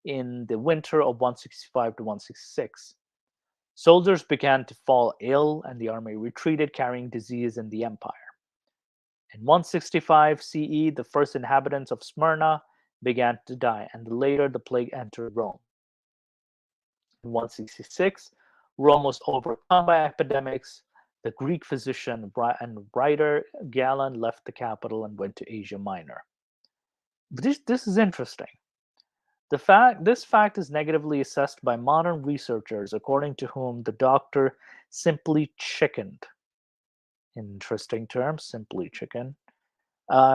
in the winter of 165 to 166. Soldiers began to fall ill, and the army retreated, carrying disease in the empire. In 165 CE, the first inhabitants of Smyrna began to die, and later the plague entered Rome. In 166, Rome was overcome by epidemics. The Greek physician and writer Galen left the capital and went to Asia Minor. This is interesting. This fact is negatively assessed by modern researchers, according to whom the doctor simply chickened. Interesting term, simply chicken.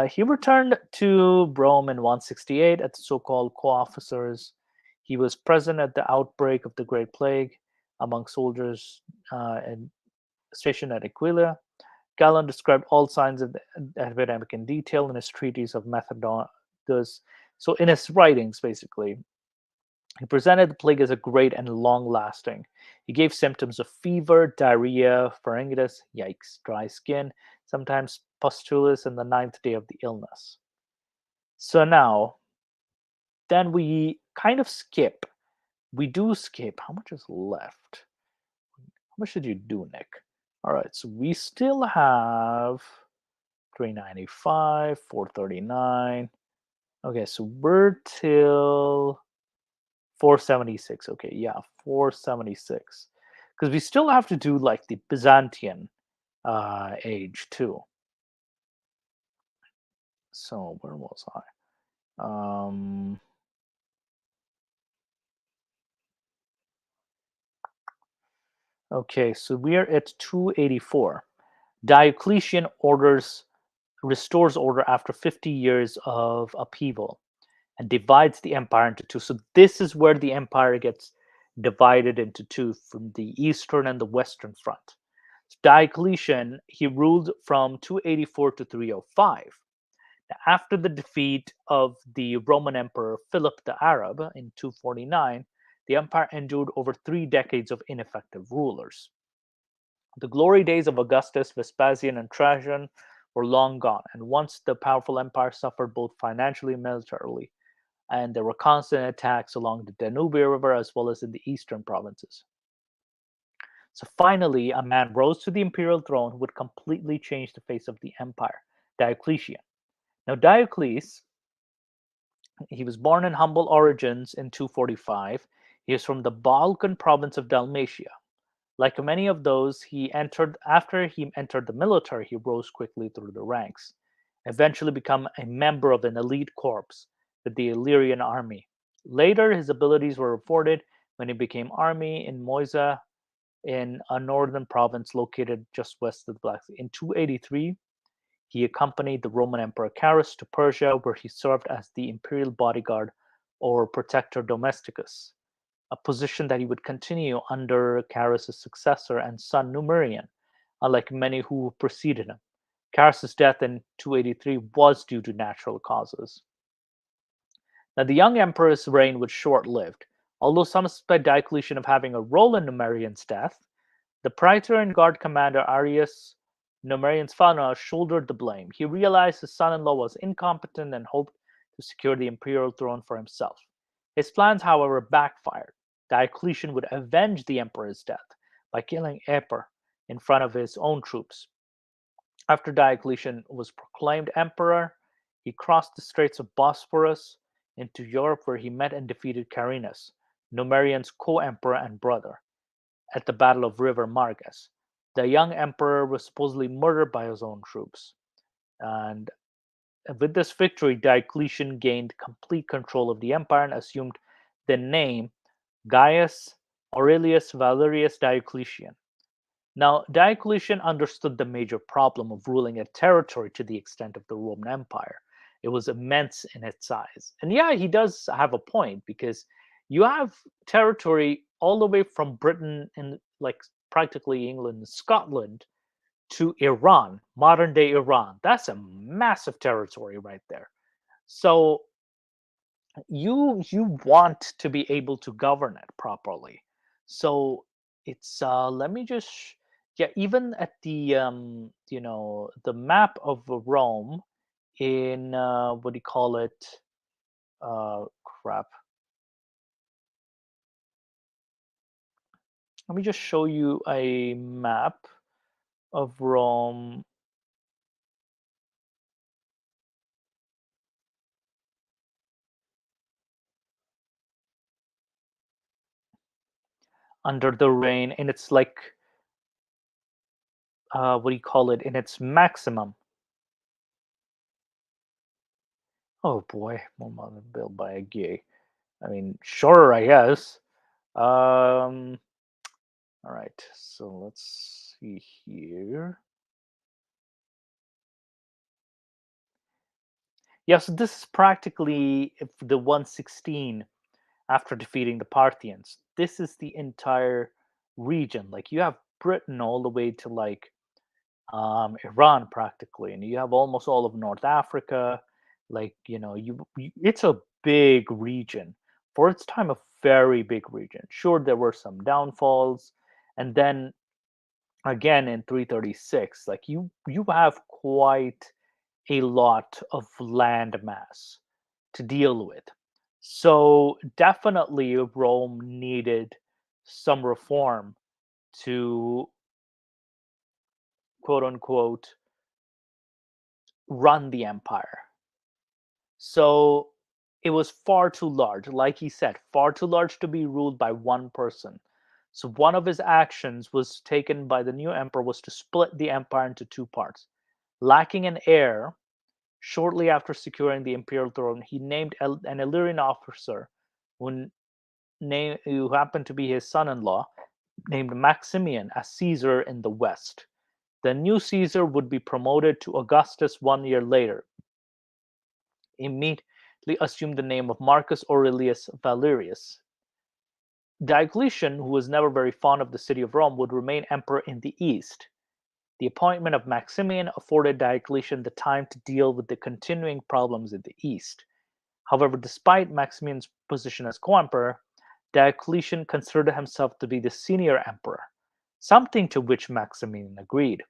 He returned to Rome in 168 at the so-called co-officers. He was present at the outbreak of the Great Plague among soldiers and stationed at Aquileia. Galen described all signs of the epidemic in detail in his treatise of Methodus. So in his writings, basically, he presented the plague as a great and long-lasting. He gave symptoms of fever, diarrhea, pharyngitis, yikes, dry skin, sometimes pustulus in the 9th day of the illness. So now, then we kind of skip. We do skip. How much is left? How much did you do, Nick? All right, so we still have 395, 439. Okay, so we're till 476. Okay, yeah, 476. Because we still have to do like the Byzantine age too. So where was I? Okay, so we are at 284. Diocletian restores order after 50 years of upheaval and divides the empire into two. So this is where the empire gets divided into two, from the eastern and the western front. So Diocletian, he ruled from 284 to 305. Now, after the defeat of the Roman Emperor Philip the Arab in 249, the empire endured over 3 decades of ineffective rulers. The glory days of Augustus, Vespasian, and Trajan were long gone, and once the powerful empire suffered both financially and militarily, and there were constant attacks along the Danube River as well as in the eastern provinces. So finally, a man rose to the imperial throne who would completely change the face of the empire, Diocletian. Now, Diocles He was born in humble origins in 245. He is from the Balkan province of Dalmatia. Like many of those he entered after he entered the military, he rose quickly through the ranks, eventually become a member of an elite corps with the Illyrian army. Later, his abilities were reported when he became army in Moisa in a northern province located just west of the Black Sea. In 283, he accompanied the Roman Emperor Carus to Persia, where he served as the imperial bodyguard or protector domesticus, a position that he would continue under Carus's successor and son Numerian, unlike many who preceded him. Carus's death in 283 was due to natural causes. Now, the young emperor's reign was short lived. Although some suspect Diocletian of having a role in Numerian's death, the praetor and guard commander Arius, Numerian's father, shouldered the blame. He realized his son in law was incompetent and hoped to secure the imperial throne for himself. His plans, however, backfired. Diocletian would avenge the emperor's death by killing Eper in front of his own troops. After Diocletian was proclaimed emperor, he crossed the Straits of Bosphorus into Europe, where he met and defeated Carinus, Numerian's co emperor and brother, at the Battle of River Margus. The young emperor was supposedly murdered by his own troops. And with this victory, Diocletian gained complete control of the empire and assumed the name Gaius Aurelius Valerius Diocletian. Now, Diocletian understood the major problem of ruling a territory to the extent of the Roman Empire. It was immense in its size. And yeah, he does have a point, because you have territory all the way from Britain and like practically England and Scotland to Iran, modern day Iran. That's a massive territory right there. So you want to be able to govern it properly. So it's let me just yeah, even at the the map of Rome in what do you call it, crap, let me just show you a map of Rome. Under the reign, and it's like what do you call it, in its maximum. Oh boy, Mom built by a gay. I mean, sure, I guess. Um, all right, so let's see here. Yeah, so this is practically the 116 after defeating the Parthians. This is the entire region. Like you have Britain all the way to like Iran practically, and you have almost all of North Africa. Like it's a big region for its time, a very big region. Sure, there were some downfalls, and then again in 336, like you have quite a lot of land mass to deal with. So definitely Rome needed some reform to quote unquote run the empire. So it was far too large, like he said, far too large to be ruled by one person. So one of his actions was taken by the new emperor was to split the empire into two parts. Lacking an heir, shortly after securing the imperial throne, he named an Illyrian officer who, who happened to be his son-in-law, named Maximian, as Caesar in the west. The new Caesar would be promoted to Augustus 1 year later. Immediately assumed the name of Marcus Aurelius Valerius. Diocletian, who was never very fond of the city of Rome, would remain emperor in the east. The appointment of Maximian afforded Diocletian the time to deal with the continuing problems in the east. However, despite Maximian's position as co-emperor, Diocletian considered himself to be the senior emperor, something to which Maximian agreed,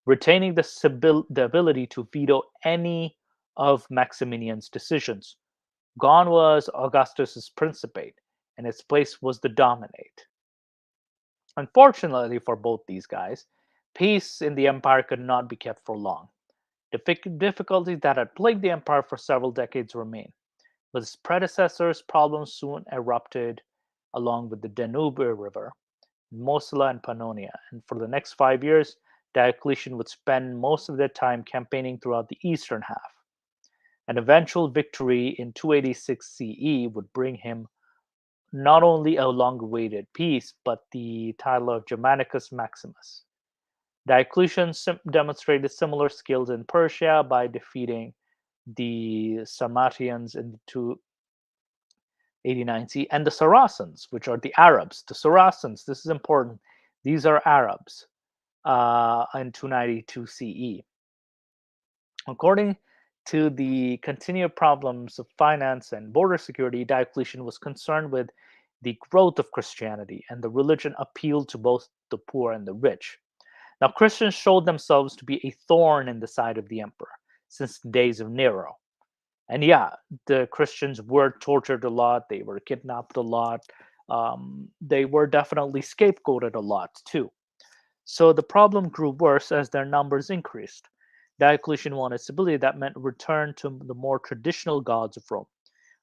retaining the ability to veto any of Maximian's decisions. Gone was Augustus's principate, and its place was the dominate. Unfortunately for both these guys, peace in the empire could not be kept for long. The difficulties that had plagued the empire for several decades remain. With his predecessors, problems soon erupted along with the Danube River, Mosula and Pannonia, and for the next 5 years, Diocletian would spend most of their time campaigning throughout the eastern half. An eventual victory in 286 CE would bring him not only a long awaited peace, but the title of Germanicus Maximus. Diocletian demonstrated similar skills in Persia by defeating the Sarmatians in the 289 CE and the Saracens, which are the Arabs. The Saracens, this is important, these are Arabs in 292 CE. According to the continued problems of finance and border security, Diocletian was concerned with the growth of Christianity, and the religion appealed to both the poor and the rich. Now, Christians showed themselves to be a thorn in the side of the emperor since the days of Nero. And yeah, the Christians were tortured a lot, they were kidnapped a lot, they were definitely scapegoated a lot too. So the problem grew worse as their numbers increased. Diocletian wanted stability that meant return to the more traditional gods of Rome,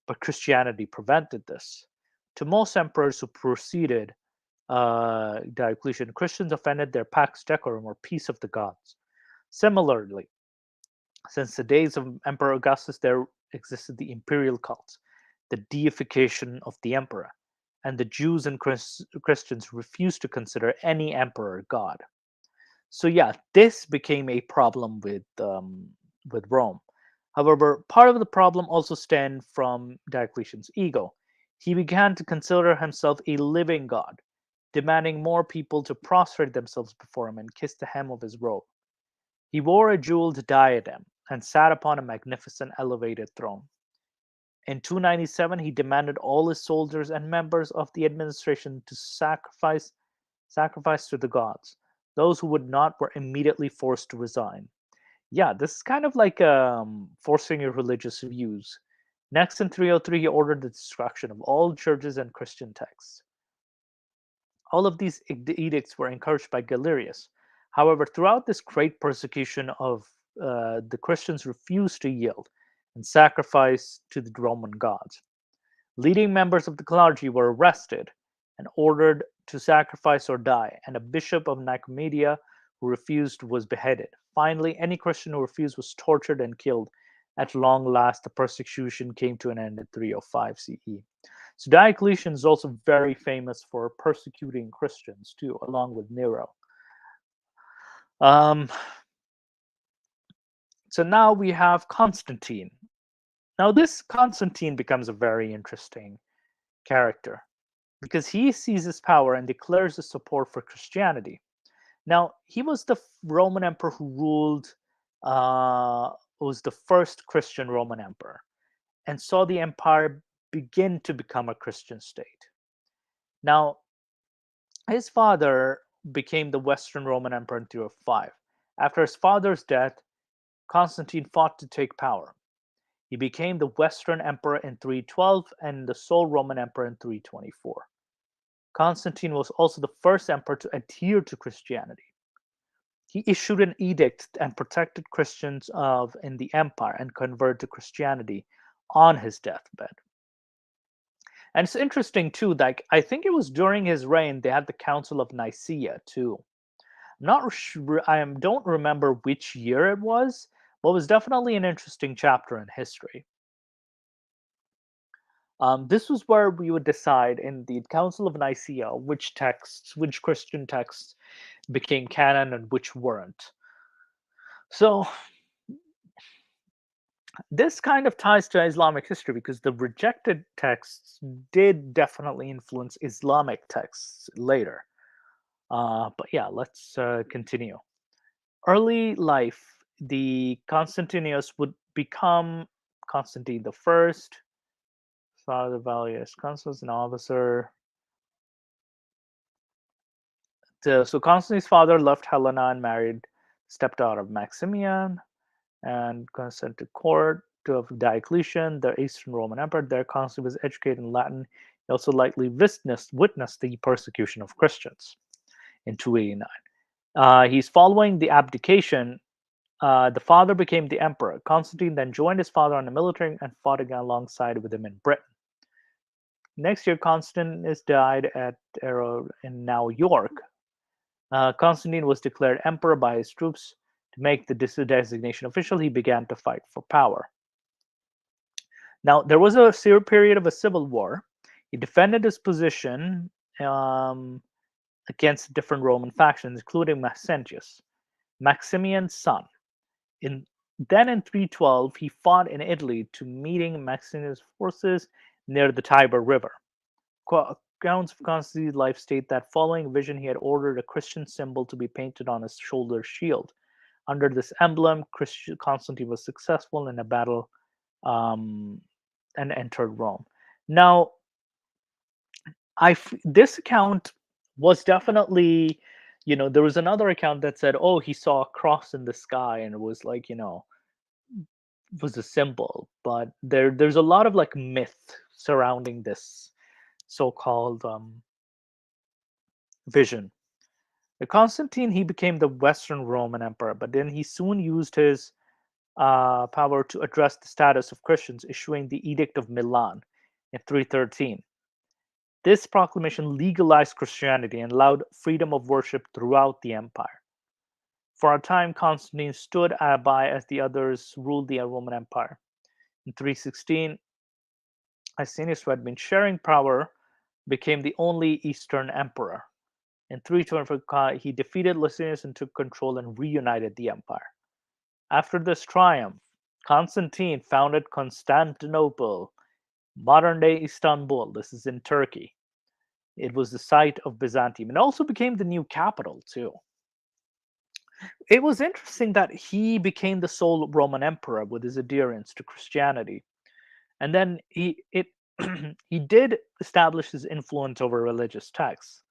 but Christianity prevented this. To most emperors who preceded Diocletian, Christians offended their pax decorum or peace of the gods. Similarly, since the days of Emperor Augustus, there existed the imperial cults, the deification of the emperor, and the Jews and Christians refused to consider any emperor god. So yeah, this became a problem with Rome. However, part of the problem also stemmed from Diocletian's ego. He began to consider himself a living god, demanding more people to prostrate themselves before him and kiss the hem of his robe. He wore a jeweled diadem and sat upon a magnificent elevated throne. In 297, he demanded all his soldiers and members of the administration to sacrifice to the gods. Those who would not were immediately forced to resign. Yeah, this is kind of like forcing your religious views. Next, in 303, he ordered the destruction of all churches and Christian texts. All of these edicts were encouraged by Galerius. However, throughout this great persecution of the Christians refused to yield and sacrifice to the Roman gods. Leading members of the clergy were arrested and ordered to sacrifice or die, and a bishop of Nicomedia who refused was beheaded. Finally, any Christian who refused was tortured and killed. At long last, the persecution came to an end in 305 CE. So Diocletian is also very famous for persecuting Christians too, along with Nero. So now we have Constantine. Now this Constantine becomes a very interesting character because he seizes power and declares his support for Christianity. Now he was the Roman emperor who ruled, was the first Christian Roman emperor, and saw the empire begin to become a Christian state. Now, his father became the Western Roman Emperor in 305. After his father's death, Constantine fought to take power. He became the Western Emperor in 312 and the sole Roman Emperor in 324. Constantine was also the first emperor to adhere to Christianity. He issued an edict and protected Christians in the empire and converted to Christianity on his deathbed. And it's interesting too, like I think it was during his reign they had the Council of Nicaea too. I'm not sure, don't remember which year it was, but it was definitely an interesting chapter in history. This was where we would decide in the Council of Nicaea which texts, which Christian texts became canon and which weren't. So this kind of ties to Islamic history because the rejected texts did definitely influence Islamic texts later. But yeah, let's continue. Early life, the Constantinos would become Constantine the First, father Valius Constans, an officer. So Constantine's father left Helena and married stepdaughter of Maximian, and sent to court of Diocletian, the Eastern Roman Emperor. There, Constantine was educated in Latin. He also likely witnessed the persecution of Christians in 289. He's following the abdication The father became the emperor. Constantine then joined his father on the military and fought again alongside with him in Britain. Next year, Constantine died at in now York. Constantine was declared emperor by his troops. To make the designation official, he began to fight for power. Now, there was a period of a civil war. He defended his position against different Roman factions, including Maxentius, Maximian's son. Then in 312, he fought in Italy to meeting Maximian's forces near the Tiber River. Accounts of Constantine's life state that following a vision, he had ordered a Christian symbol to be painted on his shoulder shield. Under this emblem, Constantine was successful in a battle and entered Rome. Now, this account was definitely, there was another account that said, oh, he saw a cross in the sky and it was like, was a symbol. But there's a lot of like myth surrounding this so-called vision. Constantine, he became the Western Roman emperor, but then he soon used his power to address the status of Christians, issuing the Edict of Milan in 313. This proclamation legalized Christianity and allowed freedom of worship throughout the empire. For a time, Constantine stood by as the others ruled the Roman Empire. In 316, Licinius, who had been sharing power, became the only Eastern emperor. In 324, he defeated Licinius and took control and reunited the empire. After this triumph, Constantine founded Constantinople, modern-day Istanbul. This is in Turkey. It was the site of Byzantium and also became the new capital too. It was interesting that he became the sole Roman emperor with his adherence to Christianity. And then he did establish his influence over religious texts.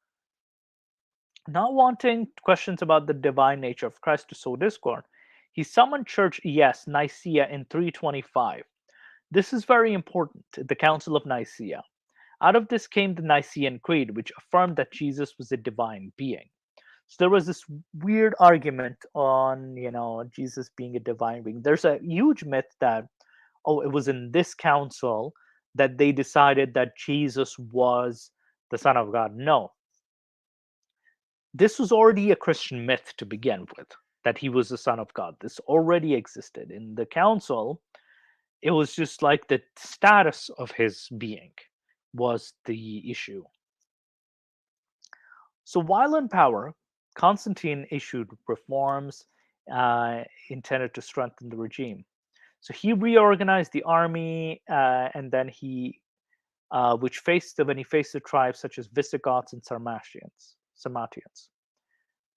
Not wanting questions about the divine nature of Christ to sow discord, he summoned Church Nicaea in 325. This is very important, the Council of Nicaea. Out of this came the Nicene Creed, which affirmed that Jesus was a divine being. So there was this weird argument on, Jesus being a divine being. There's a huge myth that, it was in this council that they decided that Jesus was the Son of God. No. This was already a Christian myth to begin with, that he was the Son of God. This already existed. In the council, it was just like the status of his being was the issue. So while in power, Constantine issued reforms intended to strengthen the regime. So he reorganized the army, and then when he faced the tribes such as Visigoths and Sarmatians.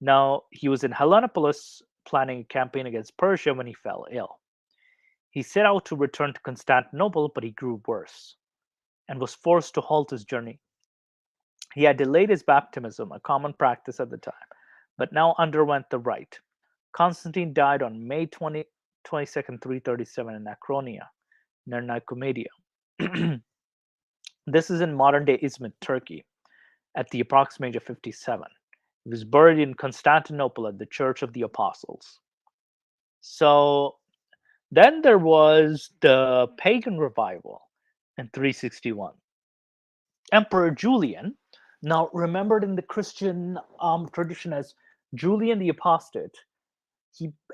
Now, he was in Helenopolis planning a campaign against Persia when he fell ill. He set out to return to Constantinople, but he grew worse and was forced to halt his journey. He had delayed his baptism, a common practice at the time, but now underwent the rite. Constantine died on May 22nd, 337 in Acronia, near Nicomedia. This is in modern-day Izmit, Turkey, at the approximate age of 57. He was buried in Constantinople at the Church of the Apostles. So then there was the pagan revival in 361. Emperor Julian, now remembered in the Christian tradition as Julian the Apostate,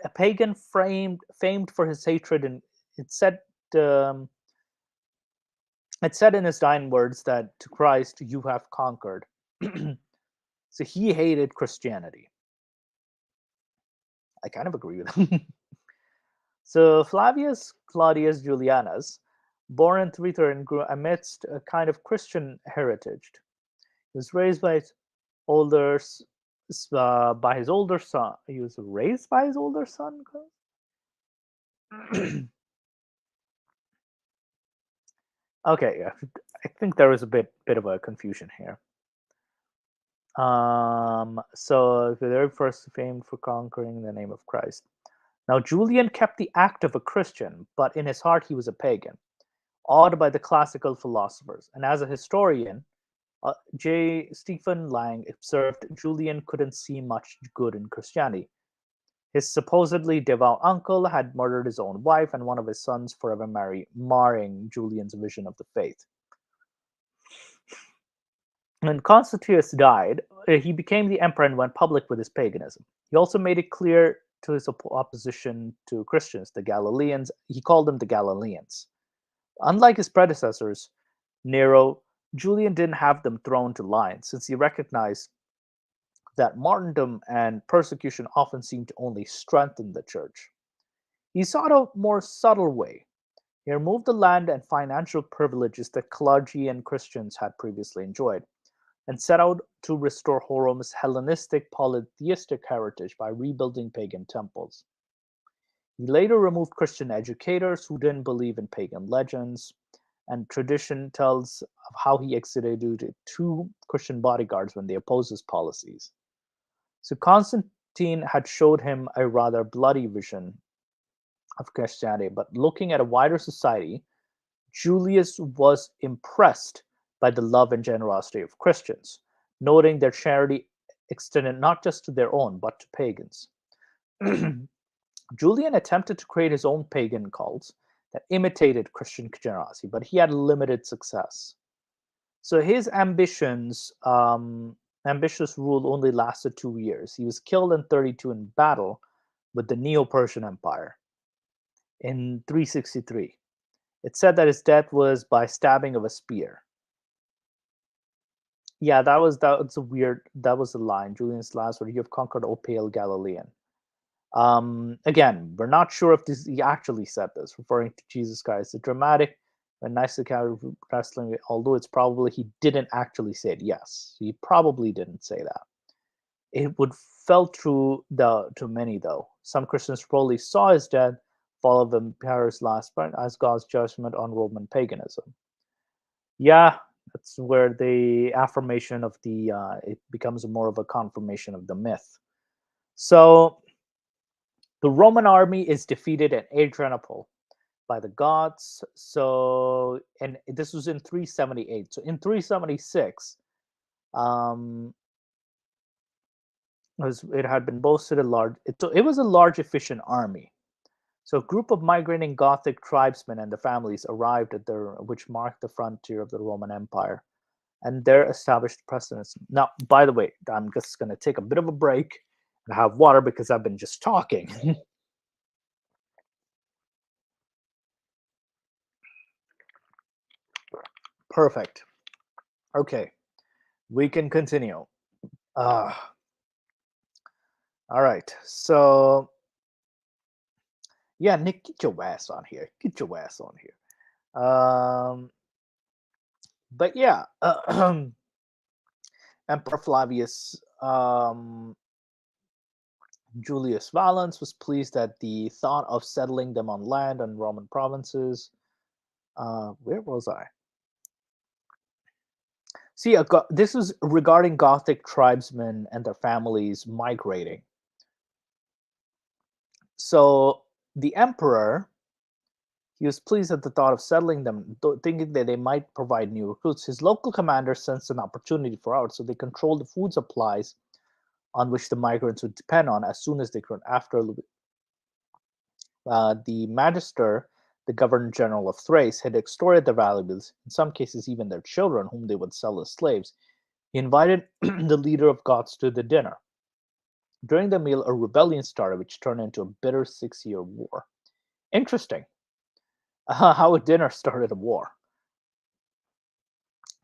a pagan famed for his hatred, and it said in his dying words that to Christ you have conquered. So he hated Christianity. I kind of agree with him. So Flavius Claudius Julianus, born in 330, grew amidst a kind of Christian heritage. He was raised by his older son. He was raised by his older son. Okay, yeah. I think there is a bit of a confusion here. So the very first famed for conquering the name of Christ. Now Julian kept the act of a Christian, but in his heart he was a pagan, awed by the classical philosophers. And as a historian, J. Stephen Lang observed Julian couldn't see much good in Christianity. His supposedly devout uncle had murdered his own wife and one of his sons, forever marring Julian's vision of the faith. When Constantius died, he became the emperor and went public with his paganism. He also made it clear to his opposition to Christians, the Galileans. He called them the Galileans. Unlike his predecessors, Nero, Julian didn't have them thrown to lions, since he recognized that martyrdom and persecution often seemed to only strengthen the church. He sought a more subtle way. He removed the land and financial privileges that clergy and Christians had previously enjoyed, and set out to restore Rome's Hellenistic polytheistic heritage by rebuilding pagan temples. He later removed Christian educators who didn't believe in pagan legends, and tradition tells of how he executed two Christian bodyguards when they opposed his policies. So Constantine had showed him a rather bloody vision of Christianity, but looking at a wider society, Julius was impressed by the love and generosity of Christians, noting their charity extended not just to their own, but to pagans. Julian attempted to create his own pagan cults that imitated Christian generosity, but he had limited success. So his ambitious rule only lasted 2 years. He was killed in 32 in battle with the Neo-Persian Empire in 363. It's said that his death was by stabbing of a spear. Yeah, that's a weird. That was the line. Julian's last word. You have conquered, O pale Galilean. Again, we're not sure if he actually said this, referring to Jesus Christ. The dramatic and nice account of wrestling, although it's probably he didn't actually say it. Yes, he probably didn't say that. It would fell true to many though. Some Christians probably saw his death, follow the emperor's last breath as God's judgment on Roman paganism. Yeah, that's where the affirmation of the it becomes more of a confirmation of the myth. So the Roman army is defeated at Adrianople by the Goths. So, and this was in 378. So in 376, um, it had been boasted a large. It was a large, efficient army. So a group of migrating Gothic tribesmen and their families arrived at which marked the frontier of the Roman Empire, and there established precedence. Now, by the way, I'm just going to take a bit of a break and have water because I've been just talking. Perfect. Okay, we can continue. All right. So, yeah, Nick, get your ass on here. Get your ass on here. But yeah, Emperor Flavius Julius Valens was pleased at the thought of settling them on land and Roman provinces. Where was I? See, this is regarding Gothic tribesmen and their families migrating. So the emperor, he was pleased at the thought of settling them, thinking that they might provide new recruits. His local commander sensed an opportunity for out, so they controlled the food supplies on which the migrants would depend on as soon as they could. After the magister, the governor general of Thrace, had extorted their valuables, in some cases even their children, whom they would sell as slaves. He invited the leader of Goths to the dinner. During the meal, a rebellion started, which turned into a bitter 6-year war. Interesting. How a dinner started a war.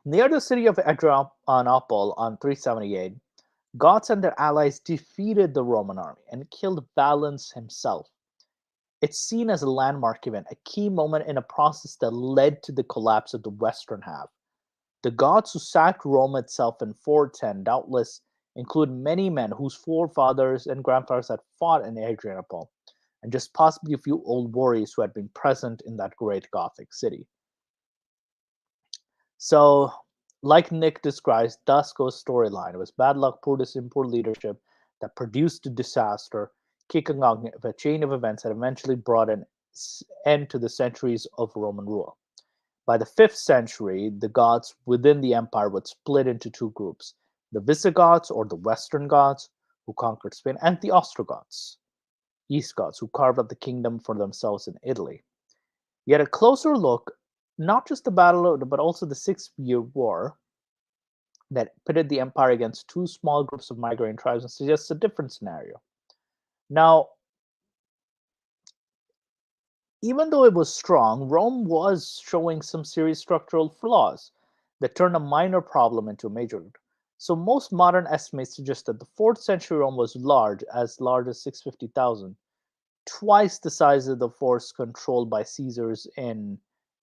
Near the city of Adrianople on 378, Goths and their allies defeated the Roman army and killed Valens himself. It's seen as a landmark event, a key moment in a process that led to the collapse of the western half. The Goths who sacked Rome itself in 410 doubtless include many men whose forefathers and grandfathers had fought in Adrianople, and just possibly a few old warriors who had been present in that great Gothic city. So, like Nick describes, thus goes storyline. It was bad luck, poor decision, poor leadership that produced a disaster, kicking off a chain of events that eventually brought an end to the centuries of Roman rule. By the 5th century, the Goths within the empire would split into two groups: the Visigoths, or the Western Goths, who conquered Spain, and the Ostrogoths. East Goths, who carved out the kingdom for themselves in Italy. Yet a closer look, not just the battle, but also the 6 Year War that pitted the empire against two small groups of migrating tribes, suggests a different scenario. Now, even though it was strong, Rome was showing some serious structural flaws that turned a minor problem into a major. So most modern estimates suggest that the 4th century Rome was large as 650,000, twice the size of the force controlled by Caesars in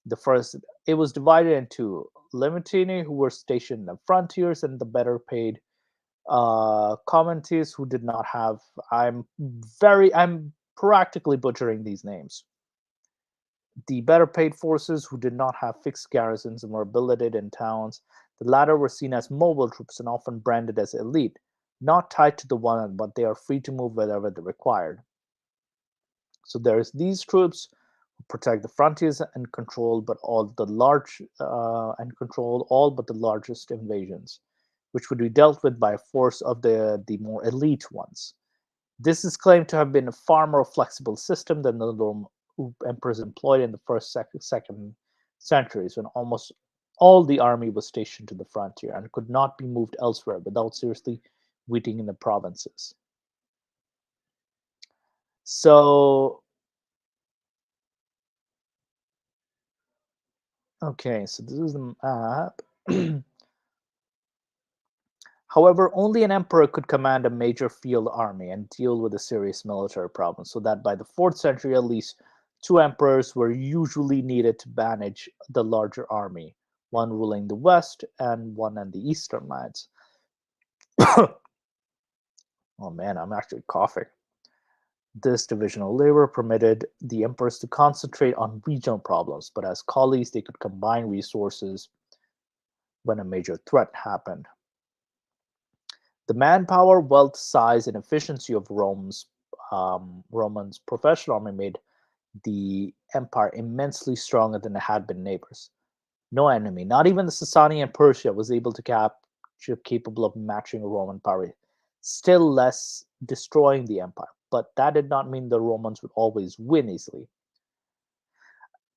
the first. It was divided into Limitini, who were stationed in the frontiers, and the better paid commentaries who did not have. I'm practically butchering these names. The better paid forces, who did not have fixed garrisons and were billeted in towns, the latter were seen as mobile troops and often branded as elite, not tied to the one, but they are free to move wherever they're required. So there's these troops who protect the frontiers and control all but the largest invasions, which would be dealt with by a force of the more elite ones. This is claimed to have been a far more flexible system than the Roman emperors employed in the second centuries, when almost all the army was stationed to the frontier and could not be moved elsewhere without seriously weakening the provinces. So, okay, so this is the map. However, only an emperor could command a major field army and deal with a serious military problem, so that by the 4th century at least, two emperors were usually needed to manage the larger army, one ruling the west and one in the eastern lands. Oh man, I'm actually coughing. This division of labor permitted the emperors to concentrate on regional problems, but as colleagues, they could combine resources when a major threat happened. The manpower, wealth, size, and efficiency of Romans' professional army made the empire immensely stronger than it had been neighbors. No enemy, not even the Sasani and Persia, was able to capable of matching a Roman power, still less destroying the empire. But that did not mean the Romans would always win easily.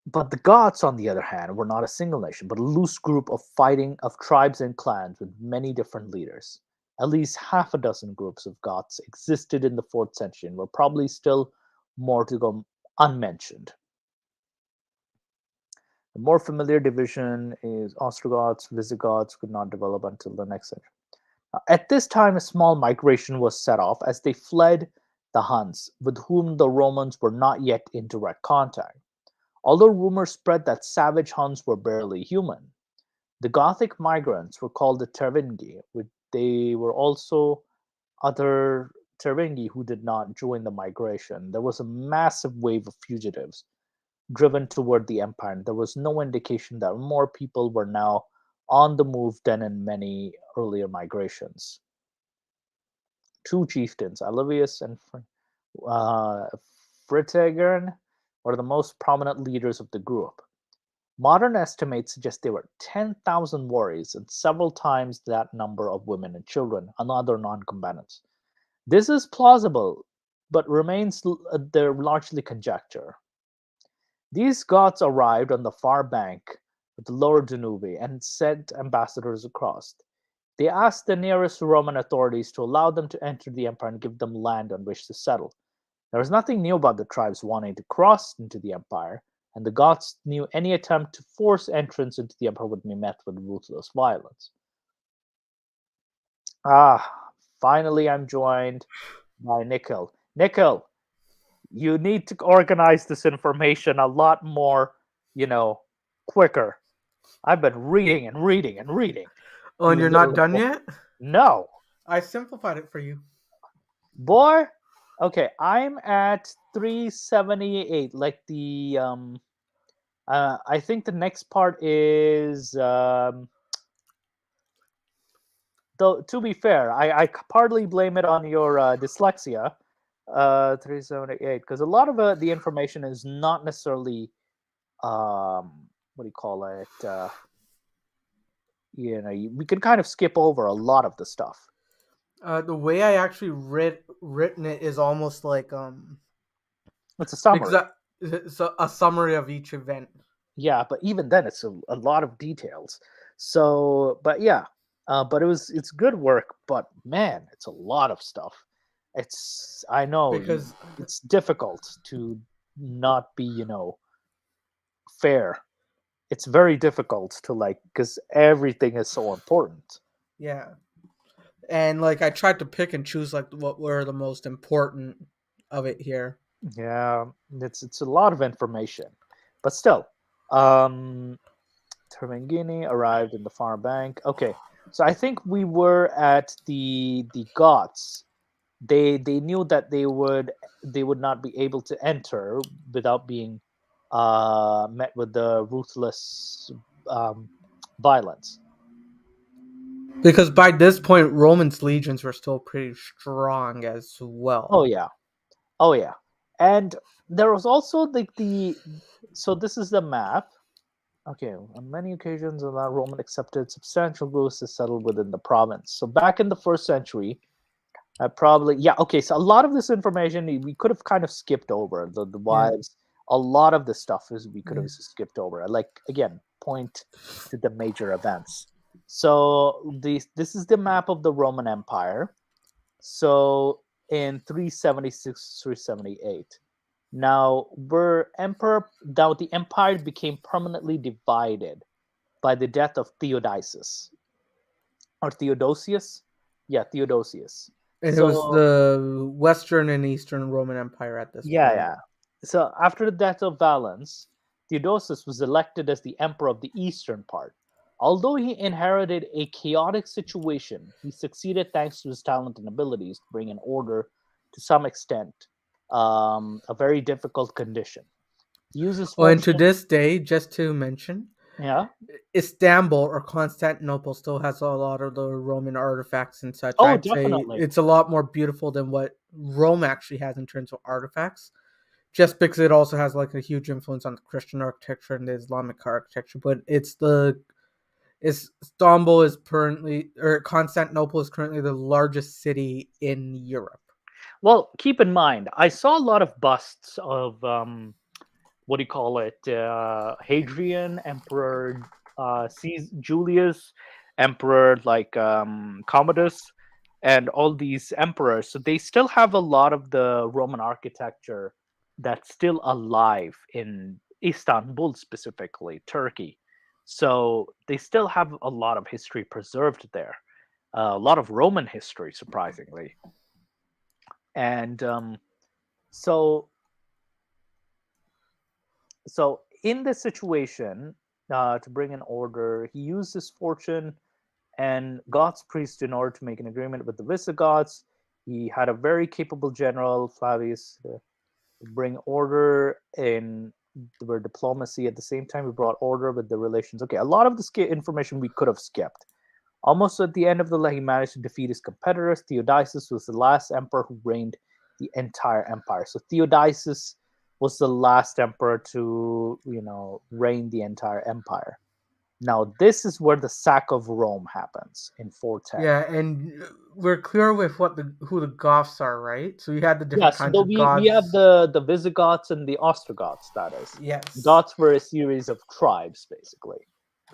But the Goths, on the other hand, were not a single nation, but a loose group of tribes and clans with many different leaders. At least half a dozen groups of Goths existed in the 4th century and were probably still more to go unmentioned. The more familiar division is Ostrogoths. Visigoths could not develop until the next century. At this time, a small migration was set off as they fled the Huns, with whom the Romans were not yet in direct contact. Although rumors spread that savage Huns were barely human, the Gothic migrants were called the Tervingi. They were also other Tervingi who did not join the migration. There was a massive wave of fugitives driven toward the empire, and there was no indication that more people were now on the move than in many earlier migrations. Two chieftains, Alivius and Fritigern, were the most prominent leaders of the group. Modern estimates suggest there were 10,000 warriors and several times that number of women and children and other non-combatants. This is plausible, but remains they're largely conjecture. These Goths arrived on the far bank of the lower Danube and sent ambassadors across. They asked the nearest Roman authorities to allow them to enter the empire and give them land on which to settle. There was nothing new about the tribes wanting to cross into the empire, and the Goths knew any attempt to force entrance into the empire would be met with ruthless violence. Finally, I'm joined by Nikhil. Nikhil, you need to organize this information a lot more, quicker. I've been reading and reading and reading. Oh, and you're not done yet? No. I simplified it for you. Boy, okay, I'm at 378. Like I think the next part is though to be fair, I partly blame it on your dyslexia. 378, because a lot of the information is not necessarily what do you call it? We can kind of skip over a lot of the stuff. The way I actually written it is almost like It's a summary. It's a summary of each event. Yeah, but even then, it's a lot of details. So, but yeah, but it's good work. But man, it's a lot of stuff. It's I know Because it's difficult to not be fair. It's very difficult to like because everything is so important. yeah, and like I tried to pick and choose like what were the most important of it here. Yeah, it's a lot of information, but still, um, Termangini arrived in the far bank. Okay, so I think we were at the Goths. They knew that they would not be able to enter without being met with the ruthless um, violence. Because by this point, Roman's legions were still pretty strong as well. Oh yeah, oh yeah, and there was also the so this is the map. Okay, on many occasions, the Roman accepted substantial groups to settle within the province. So back in the first century, probably yeah. Okay, so a lot of this information we could have kind of skipped over the Yeah. wives. A lot of this stuff is we could Yeah. have skipped over. Like again, point to the major events. So this is the map of the Roman Empire. So in 376 378. Now the empire became permanently divided by the death of Theodosius or Theodosius. Yeah, Theodosius. And it was So the Western and Eastern Roman Empire at this yeah, point. yeah. So after the death of Valens, Theodosius was elected as the emperor of the eastern part. Although he inherited a chaotic situation, he succeeded thanks to his talent and abilities to bring an order to some extent, a very difficult condition. He uses Oh, and to fortune. this day, just to mention, Yeah. Istanbul or Constantinople still has a lot of the Roman artifacts and such. Oh, I'd say definitely. it's a lot more beautiful than what Rome actually has in terms of artifacts, just because it also has like a huge influence on the Christian architecture and the Islamic architecture. But Istanbul is currently, or Constantinople is currently the largest city in Europe. Well, keep in mind, I saw a lot of busts of what do you call it? Hadrian, Emperor Julius, Emperor like Commodus, and all these emperors. So they still have a lot of the Roman architecture that's still alive in Istanbul, specifically Turkey. So they still have a lot of history preserved there, a lot of Roman history, surprisingly. And so so in this situation, to bring an order, he used his fortune and Goth's priest in order to make an agreement with the Visigoths. He had a very capable general, Flavius, to bring order in where diplomacy. At the same time, he brought order with the relations. Okay, a lot of the information we could have skipped. Almost at the end of the leg, he managed to defeat his competitors. Theodosius was the last emperor who reigned the entire empire. So Theodosius was the last emperor to, reign the entire empire. Now, this is where the sack of Rome happens in 410. Yeah, and we're clear with who the Goths are, right? So you had the Yeah, different so kinds of we have gods. the Visigoths and the Ostrogoths, that is. Yes. Goths were a series of tribes, basically.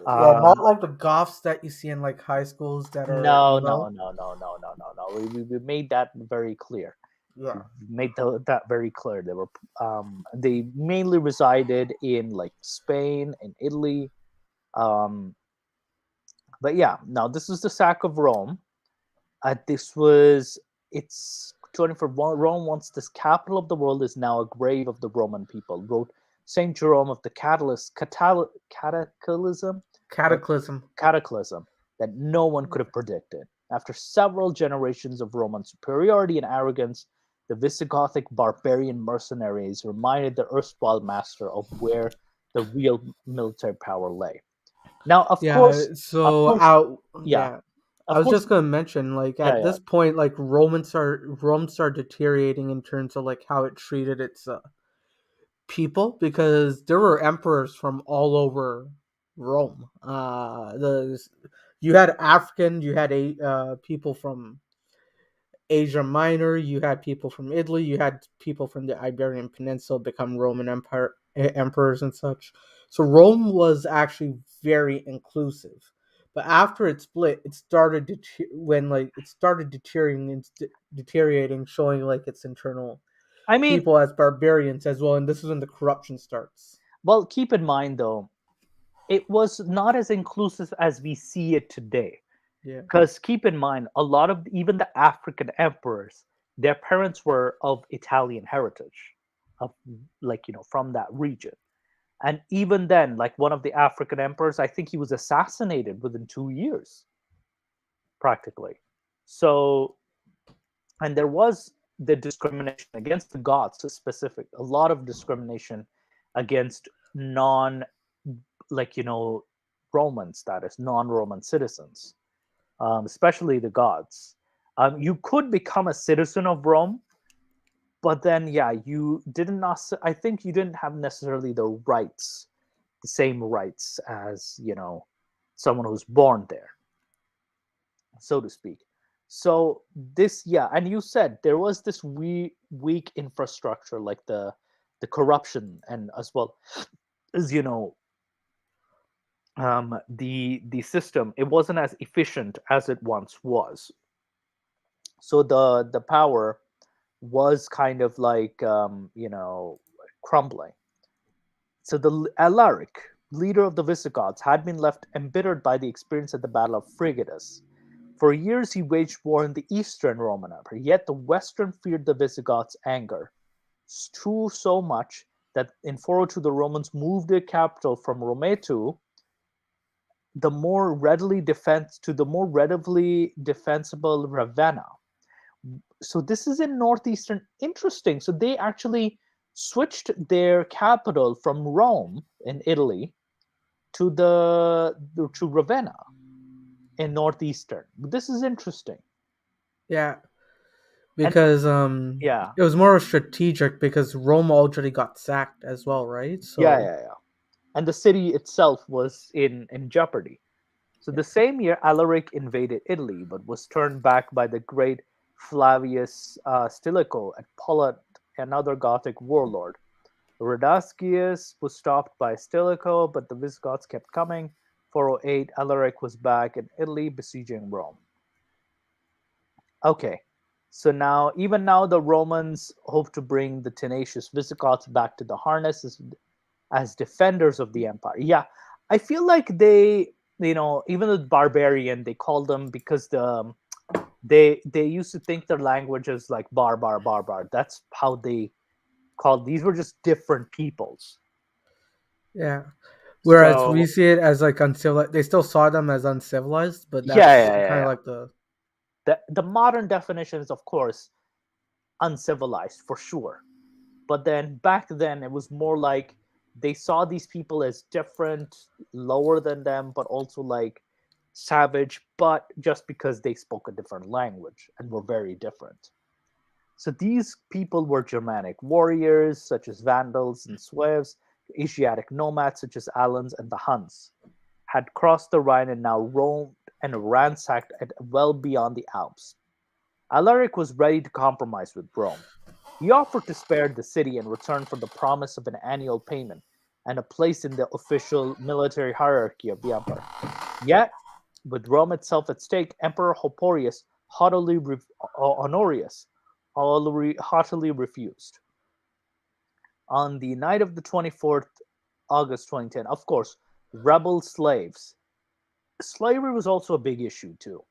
Yeah, not Um, like the Goths that you see in like high schools that are no, no, evil. no, no, no, no, no, no. We made that very clear. Yeah. We made that very clear. They mainly resided in like Spain and Italy. Um, but yeah, now this is the sack of Rome. This was it's 24. Rome, once this capital of the world, is now a grave of the Roman people. Wrote Saint Jerome of the Cataclysm, that Cataclysm. cataclysm that no one could have predicted. After several generations of Roman superiority and arrogance, the Visigothic barbarian mercenaries reminded the erstwhile master of where the real military power lay. Now, Yeah, of so course, yeah, yeah. I of was course, just gonna mention, like yeah, at yeah. this point, like Rome started deteriorating in terms of like how it treated its people because there were emperors from all over Rome. You had African, you had people from Asia Minor, you had people from Italy, you had people from the Iberian Peninsula become Roman Empire emperors and such. So Rome was actually very inclusive. But after it split, it started when like it started deteriorating, showing like its internal I mean, people as barbarians as well, and this is when the corruption starts. well, keep in mind though, it was not as inclusive as we see it today. Yeah. Because keep in mind, a lot of even the African emperors, their parents were of Italian heritage, of like from that region. And even then, like one of the African emperors, I think he was assassinated within 2 years, practically. So, and there was the discrimination against the Goths, specific, a lot of discrimination against non, like Romans, that is non-Roman citizens, especially the Goths. You could become a citizen of Rome, but then yeah, you didn't. I think you didn't have necessarily the same rights as someone who's born there, so to speak. So this, yeah, and you said there was this weak infrastructure, like the corruption, and as well as the system. It wasn't as efficient as it once was. So the power was kind of like crumbling. So the Alaric, leader of the Visigoths, had been left embittered by the experience at the Battle of Frigidus. For years he waged war in the Eastern Roman Empire, yet the Western feared the Visigoths' anger so much that in 402 the Romans moved their capital from Rometu, the more readily defensible Ravenna. So this is in northeastern. Interesting. So they actually switched their capital from Rome in Italy to Ravenna in northeastern. This is interesting. Yeah, And because yeah, it was more strategic because Rome already got sacked as well, right? yeah, So yeah, yeah. And the city itself was in jeopardy. So yeah, the same year, Alaric invaded Italy, but was turned back by the great Flavius Stilicho and Pollux, another Gothic warlord. Radascius was stopped by Stilicho, but the Visigoths kept coming. 408, Alaric was back in Italy, besieging Rome. Okay, so even now, the Romans hope to bring the tenacious Visigoths back to the harness as defenders of the empire. Yeah, I feel like even the barbarian, they call them because they used to think their language is like barbar. That's how they called. These were just different peoples. yeah. Whereas we So see it as like uncivilized, they still saw them as uncivilized, but yeah, that's yeah, yeah, kind of yeah. like the The modern definition is, of course, uncivilized for sure. But then back then, it was more like they saw these people as different, lower than them, but also like savage, but just because they spoke a different language and were very different. So these people were Germanic warriors, such as Vandals and Sueves, Asiatic nomads, such as Alans and the Huns, had crossed the Rhine and now roamed and ransacked it well beyond the Alps. Alaric was ready to compromise with Rome. He offered to spare the city in return for the promise of an annual payment and a place in the official military hierarchy of the empire. Yet, with Rome itself at stake, Emperor Honorius haughtily refused. On the night of the 24th August 2010, of course, rebel slaves. Slavery was also a big issue too.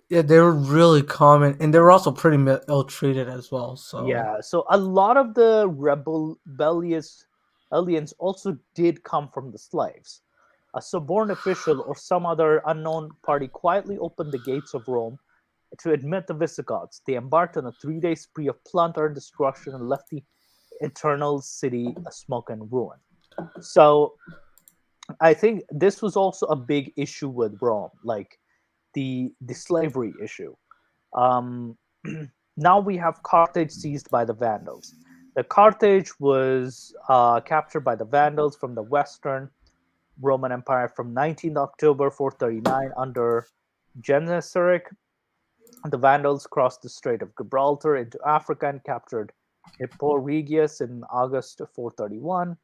yeah, they were really common, and they were also pretty ill treated as well. So Yeah, so a lot of the rebellious aliens also did come from the slaves. A suborned official or some other unknown party quietly opened the gates of Rome to admit the Visigoths. They embarked on a 3 day spree of plunder and destruction and left the eternal city a smoke and ruin. So I think this was also a big issue with Rome, like the slavery issue. Um, Now we have Carthage seized by the Vandals. The Carthage was captured by the Vandals from the Western Roman Empire from 19th October 439 under Genseric. The Vandals crossed the Strait of Gibraltar into Africa and captured Hippo Regius in August of 431,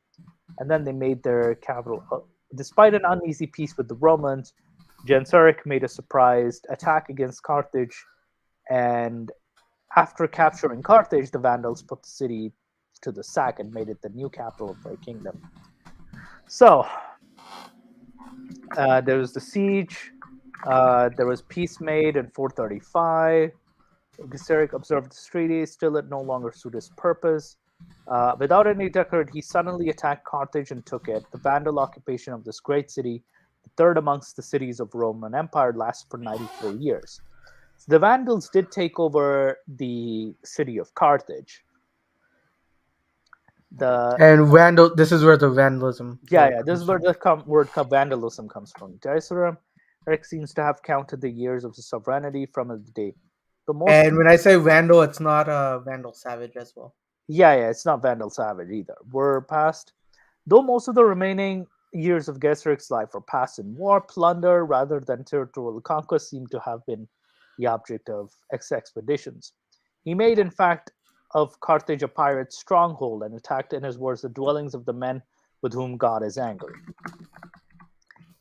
and then they made their capital. Despite an uneasy peace with the Romans, Genseric made a surprised attack against Carthage, and after capturing Carthage, the Vandals put the city to the sack and made it the new capital of their kingdom. So there was the siege. There was peace made in 435. Genseric observed the treaty, still it no longer suited his purpose. Without any deterrent, he suddenly attacked Carthage and took it. The Vandal occupation of this great city, the third amongst the cities of Roman Empire, lasted for 94 years. So the Vandals did take over the city of Carthage. And this is where the vandalism. This is where the word vandalism comes from. Genseric seems to have counted the years of his sovereignty from the day. And when I say Vandal, it's not Vandal Savage as well. Yeah, it's not Vandal Savage either. We're past, though most of the remaining years of Genseric's life were passed in war, plunder, rather than territorial conquest, seem to have been the object of expeditions. He made, in fact, of Carthage a pirate stronghold and attacked, in his words, the dwellings of the men with whom God is angry.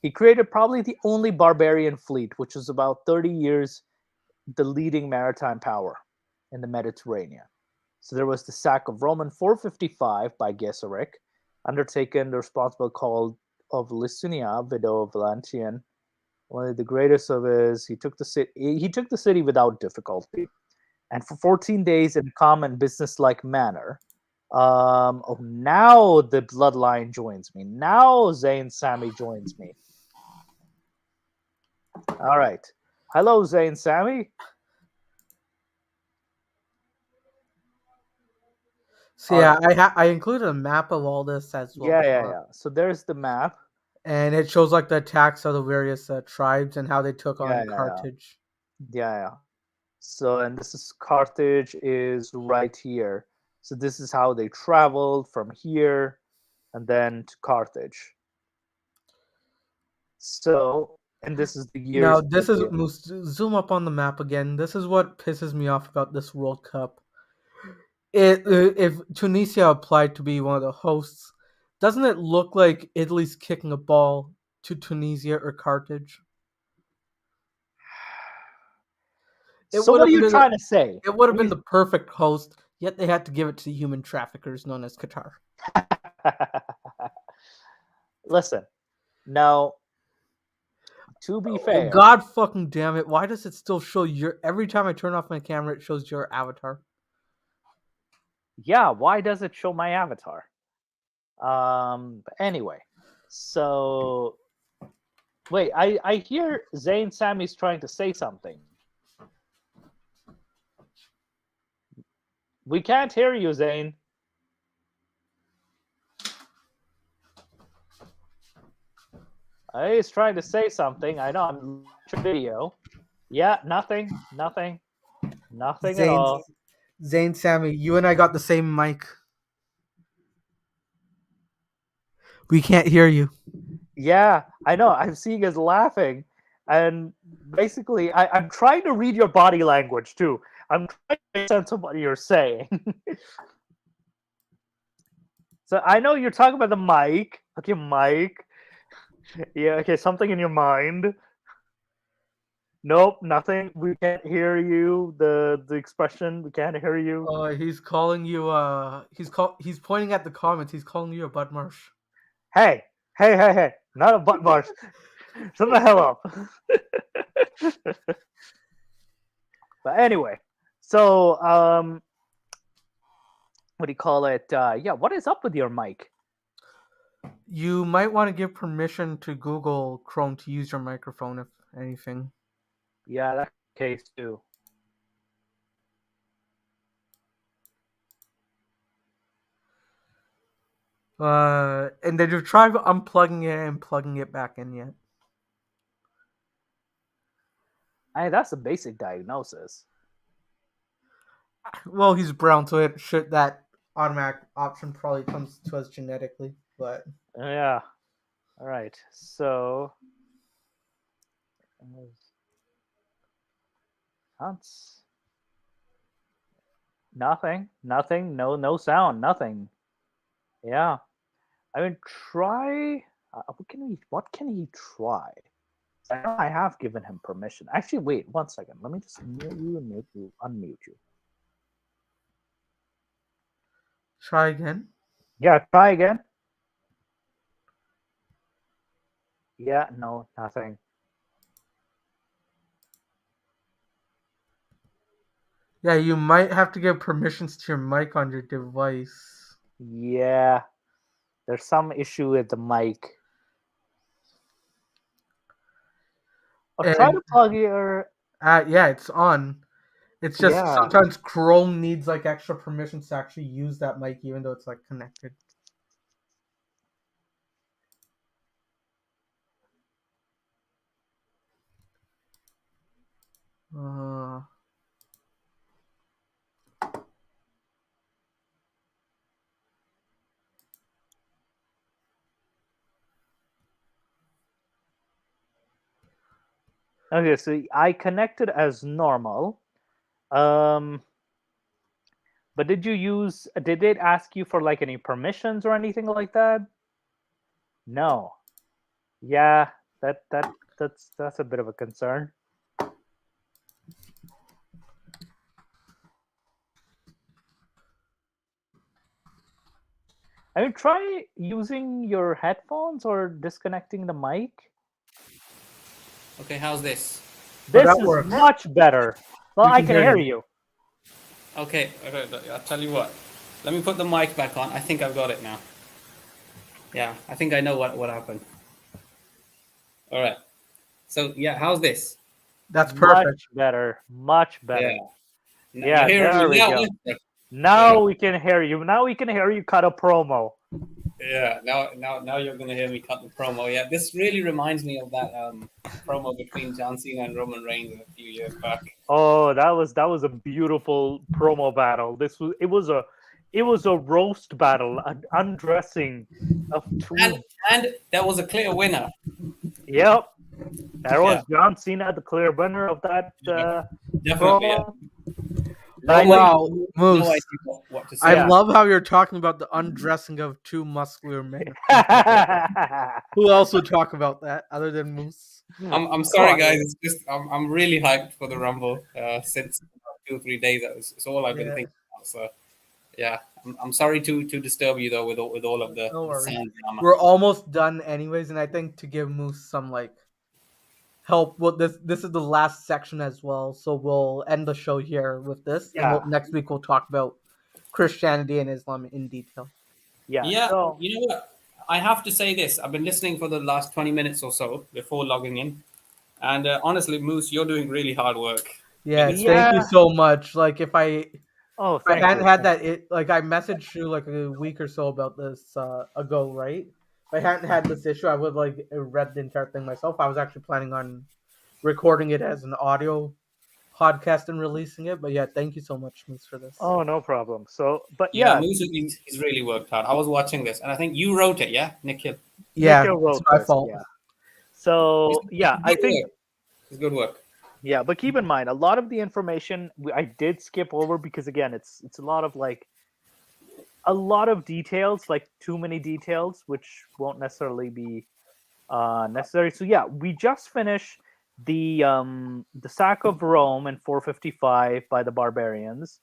He created probably the only barbarian fleet, which was about 30 years the leading maritime power in the Mediterranean. So there was the sack of Rome in 455 by Genseric, undertaken the responsible call of Licinia, widow of Valentinian. One of the greatest of his, he took the city without difficulty, and for 14 days in calm and businesslike manner. Now the bloodline joins me. Now Zayn Sami joins me. All right. Hello, Zayn Sami. So yeah, I included a map of all this as well. Yeah. So there's the map, and it shows like the attacks of the various tribes and how they took on Carthage. Yeah. So, and this is Carthage is right here. So this is how they traveled from here and then to Carthage. So, and this is the years. Now, this is zoom up on the map again. This is what pisses me off about this World Cup. If Tunisia applied to be one of the hosts, doesn't it look like Italy's kicking a ball to Tunisia or Carthage? So what are you trying to say? It would have been the perfect host, yet they had to give it to the human traffickers known as Qatar. Listen, now, to be fair, God fucking damn it! Why does it still show your? Every time I turn off my camera, it shows your avatar. Yeah, why does it show my avatar? Anyway, so wait, I hear Zayn Sami's trying to say something. We can't hear you, Zayn. He's trying to say something. I know, I'm watching video. Yeah, nothing Zayn, at all. Zayn Sami, you and I got the same mic. We can't hear you. Yeah, I know. I'm seeing us laughing. And basically, I'm trying to read your body language, too. I'm trying to make sense of what you're saying. So I know you're talking about the mic. Okay, mic. Yeah, okay, something in your mind. Nope, nothing. We can't hear you. The expression, we can't hear you. He's calling you. He's pointing at the comments. He's calling you a butt marsh. Hey! Not a butt marsh. Shut the hell up. But anyway, so what do you call it? Yeah, what is up with your mic? You might want to give permission to Google Chrome to use your microphone, if anything. Yeah, that's the case too. And did you try unplugging it and plugging it back in yet? That's a basic diagnosis. Well, he's brown, so that automatic option probably comes to us genetically, but yeah. All right. So That's nothing. No sound. Nothing. Yeah. I mean, try. What can he try? I know I have given him permission. Actually, wait 1 second. Let me just mute you and unmute you. Try again. Yeah, try again. Yeah, no, nothing. Yeah, you might have to give permissions to your mic on your device. Yeah, there's some issue with the mic. Or try And to plug your. yeah, it's on. It's just Yeah. sometimes Chrome needs like extra permissions to actually use that mic, even though it's like connected. Uh, Okay, so I connected as normal. Um, but did you use? Did it ask you for like any permissions or anything like that? No. Yeah, that's a bit of a concern. I mean, try using your headphones or disconnecting the mic. Okay, how's this? This that is works. much better. Well, We I can can hear hear you. you. Okay, I'll tell you what. Let me put the mic back on. I think I've got it now. Yeah, I think I know what happened. All right. So yeah, how's this? That's perfect. Much better. Much better. Yeah. Yeah, You're hearing there me we now? go. Yeah. Now we can hear you. Now we can hear you cut a promo. Yeah. Now you're gonna hear me cut the promo. Yeah. This really reminds me of that promo between John Cena and Roman Reigns a few years back. Oh, that was a beautiful promo battle. It was a roast battle, an undressing of two. And that was a clear winner. Yep, there was Yeah. John Cena, the clear winner of that Definitely. Yeah. promo. But I Roman, Wow, no Moose. idea what to say. I Yeah. love how you're talking about the undressing of two muscular men. Who else would talk about that other than Moose? I'm sorry, guys. It's just I'm really hyped for the Rumble. Since about 2 or 3 days, it's all I've been Yeah. thinking about. So, yeah, I'm sorry to disturb you though with all of the No worries. sound drama. We're almost done anyways, and I think to give Moose some like help, well, this is the last section as well, so we'll end the show here with this, and Yeah. next week we'll talk about Christianity and Islam in detail. Yeah. Yeah, So you know what? I have to say this. I've been listening for the last 20 minutes or so before logging in, and honestly, Moose, you're doing really hard work. Yeah, It's- thank you Yeah. so much. Like if I thank hadn't you. had that, like I messaged you like a week or so about this ago, right? If I hadn't had this issue, I would like read the entire thing myself. I was actually planning on recording it as an audio podcast and releasing it. But yeah, thank you so much, Moose, for this. Oh, no problem. So, but Yeah, yeah, Moose, he's really worked hard. I was watching this, and I think you wrote it, yeah, Nikhil. Yeah, Nikhil it's wrote my this, fault. yeah. So yeah, I Good think work. It's good work. yeah, but keep in mind a lot of the information I did skip over because again, it's a lot of like a lot of details, like too many details, which won't necessarily be necessary. So yeah, we just finished the sack of Rome in 455 by the barbarians,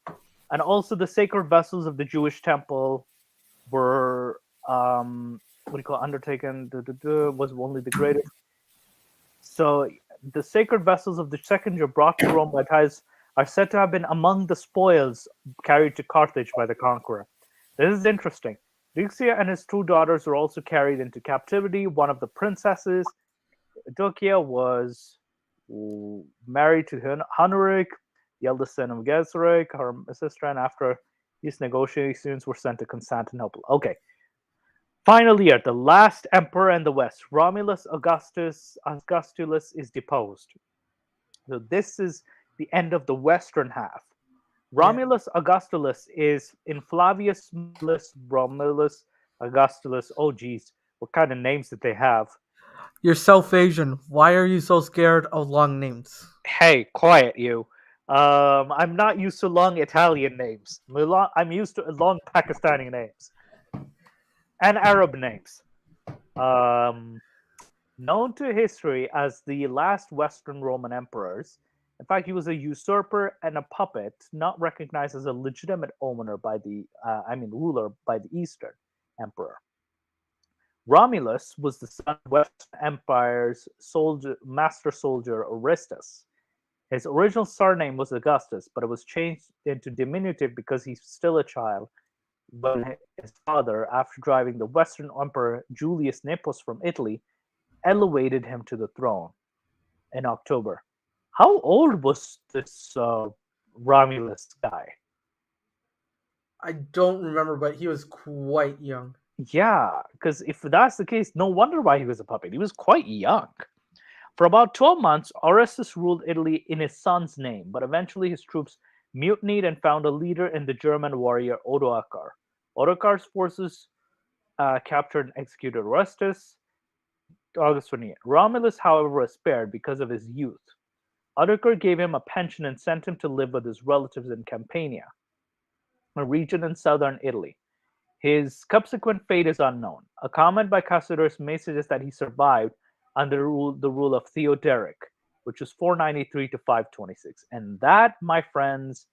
and also the sacred vessels of the Jewish temple were what do you call it, undertaken. Was only the greatest. So the sacred vessels of the second year brought to Rome by Titus are said to have been among the spoils carried to Carthage by the conqueror. This is interesting. Eudokia and his two daughters were also carried into captivity. One of the princesses, Eudokia, was married to Honoric, the eldest son of Genseric, her sister, and after these negotiations were sent to Constantinople. Okay. Final year, the last emperor in the West, Romulus Augustulus, is deposed. So this is the end of the western half. Romulus Augustulus is in Flavius Romulus Augustulus. Oh, geez, what kind of names did they have? You're South Asian. Why are you so scared of long names? Hey, quiet, you. I'm not used to long Italian names. I'm used to long Pakistani names and Arab names. Um, Known to history as the last Western Roman emperors. In fact, he was a usurper and a puppet, not recognized as a legitimate owner by ruler by the Eastern emperor. Romulus was the son of Western Empire's master soldier Aristus. His original surname was Augustus, but it was changed into diminutive because he's still a child when his father, after driving the Western Emperor Julius Nepos from Italy, elevated him to the throne in October. How old was this Romulus guy? I don't remember, but he was quite young. Yeah, because if that's the case, no wonder why he was a puppet. He was quite young. For about 12 months, Orestes ruled Italy in his son's name, but eventually his troops mutinied and found a leader in the German warrior Odoacer. Odoacer's forces captured and executed Orestes August 28. Romulus, however, was spared because of his youth. Odoacer gave him a pension and sent him to live with his relatives in Campania, a region in southern Italy. His subsequent fate is unknown. A comment by Cassiodorus may suggest that he survived under the rule of Theodoric, which was 493 to 526. And that, my friends,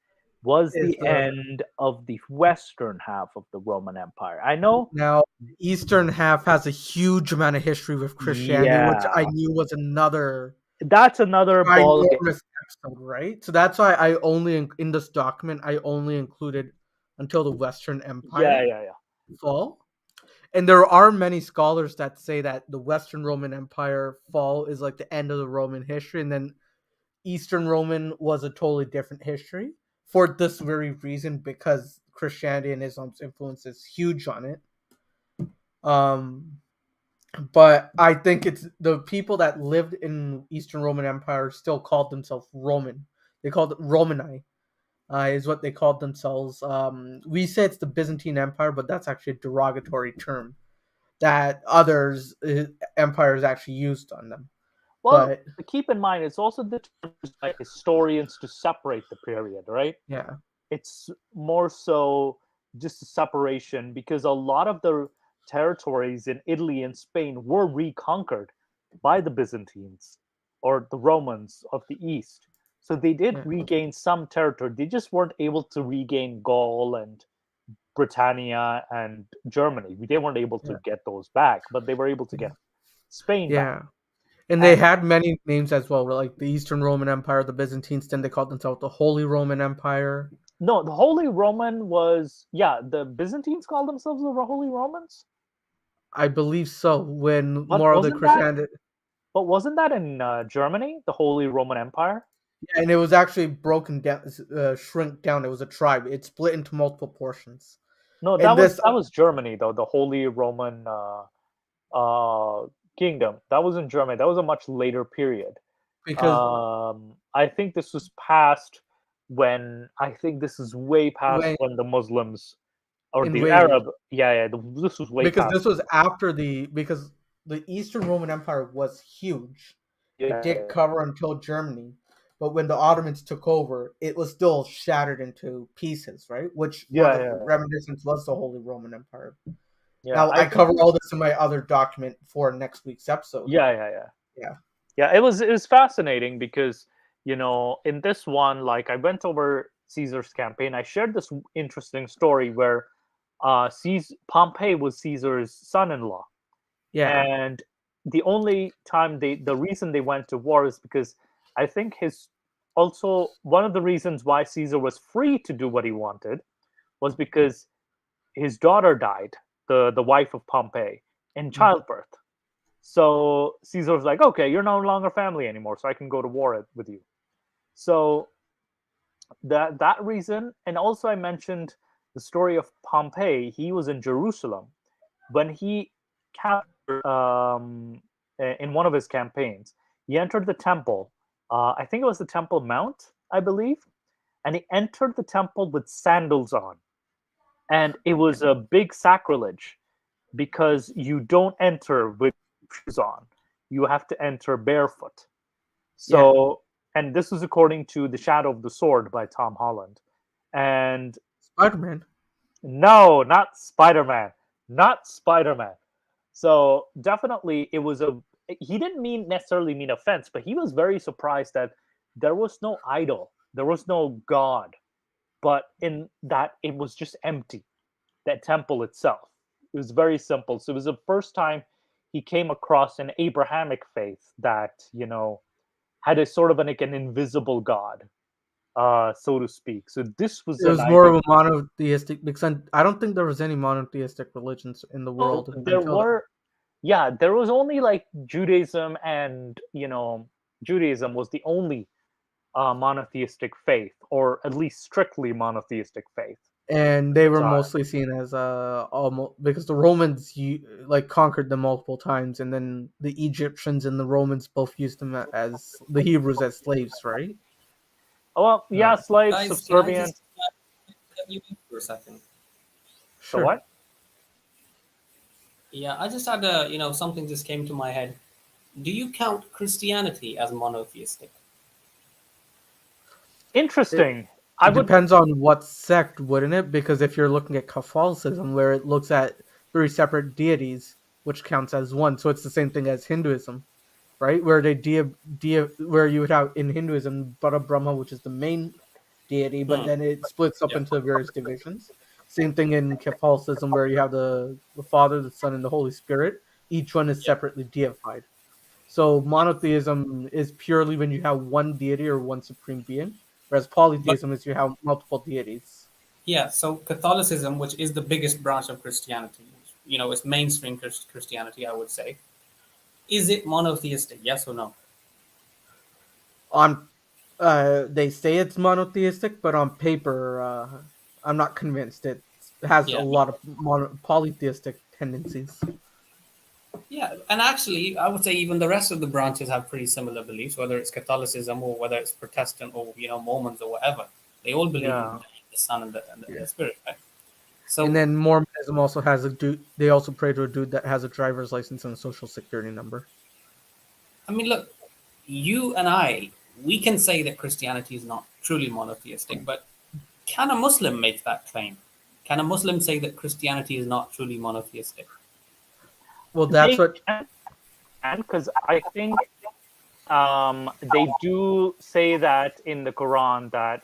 was Is the end of the western half of the Roman Empire. I know. Now, the eastern half has a huge amount of history with Christianity, which I knew was another That's another ball game. ginormous episode, right? So that's why I only in this document I only included until the Western Empire fall. And there are many scholars that say that the Western Roman Empire fall is like the end of the Roman history, and then Eastern Roman was a totally different history for this very reason, because Christianity and Islam's influence is huge on it. But I think it's the people that lived in Eastern Roman Empire still called themselves Roman. They called it Romani, is what they called themselves. We say it's the Byzantine Empire, but that's actually a derogatory term that others empires actually used on them. Well, keep in mind, it's also the term used by historians to separate the period, right? Yeah. It's more so just a separation because a lot of the territories in Italy and Spain were reconquered by the Byzantines or the Romans of the East. So they did regain some territory. They just weren't able to regain Gaul and Britannia and Germany. They weren't able to get those back, but they were able to get Spain back. And they had many names as well, like the Eastern Roman Empire, the Byzantines, then they called themselves the Holy Roman Empire. No, the Holy Roman was, the Byzantines called themselves the Holy Romans? I believe so, when more of the Christianity... But wasn't that in Germany, the Holy Roman Empire? Yeah, and it was actually broken down, shrink down. It was a tribe. It split into multiple portions. No, that was Germany, though, the Holy Roman kingdom. That was in Germany. That was a much later period. Because I think this was past when way past when the Muslims or the Arab. This was way because past. This was after because the Eastern Roman Empire was huge. It did cover until Germany, but when the Ottomans took over, it was still shattered into pieces, right? Which reminiscence was the Holy Roman Empire. Yeah, now I cover all this in my other document for next week's episode. Yeah. It was fascinating because in this one, like I went over Caesar's campaign. I shared this interesting story where Pompey was Caesar's son-in-law. Yeah, and the only time the reason they went to war is because I think one of the reasons why Caesar was free to do what he wanted was because his daughter died, the wife of Pompey, in childbirth. So Caesar was like, okay, you're no longer family anymore, so I can go to war with you. So that reason, and also I mentioned the story of Pompey. He was in Jerusalem when he captured in one of his campaigns. He entered the temple. I think it was the Temple Mount, I believe, and he entered the temple with sandals on, and it was a big sacrilege because you don't enter with shoes on. You have to enter barefoot. So, and this is according to The Shadow of the Sword by Tom Holland. And Spider-Man. no, not Spider-Man. Not Spider-Man. So definitely it was a he didn't necessarily mean offense, but he was very surprised that there was no idol, there was no god, but in that it was just empty, that temple itself. It was very simple. So it was the first time he came across an Abrahamic faith that, had a sort of like an invisible god, so to speak. So this was It an was more idea. of a monotheistic, because I don't think there was any monotheistic religions in the world There until were, yeah, there was only like Judaism, and Judaism was the only monotheistic faith, or at least strictly monotheistic faith. and they were So mostly seen as almost, because the Romans like conquered them multiple times, and then the Egyptians and the Romans both used them as the Hebrews as slaves, right? well, yeah, slaves, Guys, can I subservient. just cut you in for a second? So Sure. what? Yeah, I just had a, something just came to my head. Do you count Christianity as monotheistic? Interesting. I It would. depends on what sect, wouldn't it? Because if you're looking at Catholicism, where it looks at three separate deities, which counts as one, so it's the same thing as Hinduism, right? Where where you would have in Hinduism Bara Brahma, which is the main deity, but Hmm. then it splits up Yeah. into various divisions. Same thing in Catholicism, where you have the Father, the Son, and the Holy Spirit. Each one is Yeah. separately deified. So monotheism is purely when you have one deity or one supreme being, whereas But polytheism is you have multiple deities. yeah, so Catholicism, which is the biggest branch of Christianity, it's mainstream Christianity, I would say. Is it monotheistic? Yes or no? On they say it's monotheistic, but on paper, I'm not convinced. It has a Yeah. lot of polytheistic tendencies. Yeah, and actually, I would say even the rest of the branches have pretty similar beliefs, whether it's Catholicism or whether it's Protestant or Mormons or whatever. They all believe in Yeah. the Son and the Yeah. Spirit, right? And So then Mormonism also has a dude. They also pray to a dude that has a driver's license and a social security number. I mean, look, you and I, we can say that Christianity is not truly monotheistic, but can a Muslim make that claim? Can a Muslim say that Christianity is not truly monotheistic? Well, that's They what. can, because I think they do say that in the Quran that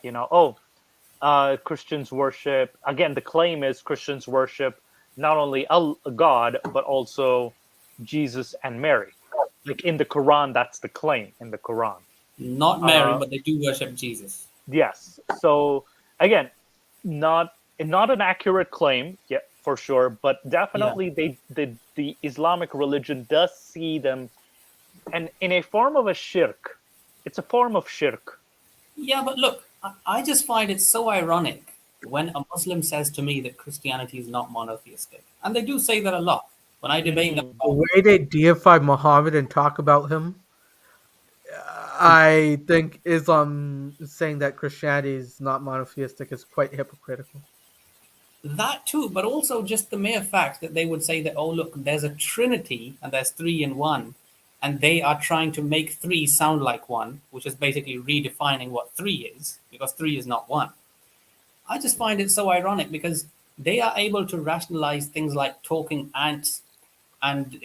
Christians worship. Again, the claim is Christians worship not only God but also Jesus and Mary. Like in the Quran, that's the claim in the Quran. Not Mary, Uh, but they do worship Jesus. yes. So again, not not an accurate claim, yeah, for sure, but Yeah. definitely the Islamic religion does see them, and in a form of a shirk. It's a form of shirk. Yeah, but look, I just find it so ironic when a Muslim says to me that Christianity is not monotheistic. And they do say that a lot. When I debate them Mm. The about, way they deify Muhammad and talk about him, I think Islam saying that Christianity is not monotheistic is quite hypocritical. that too, but also just the mere fact that they would say that, oh, look, there's a trinity and there's three in one, and they are trying to make three sound like one, which is basically redefining what three is, because three is not one. I just find it so ironic because they are able to rationalize things like talking ants and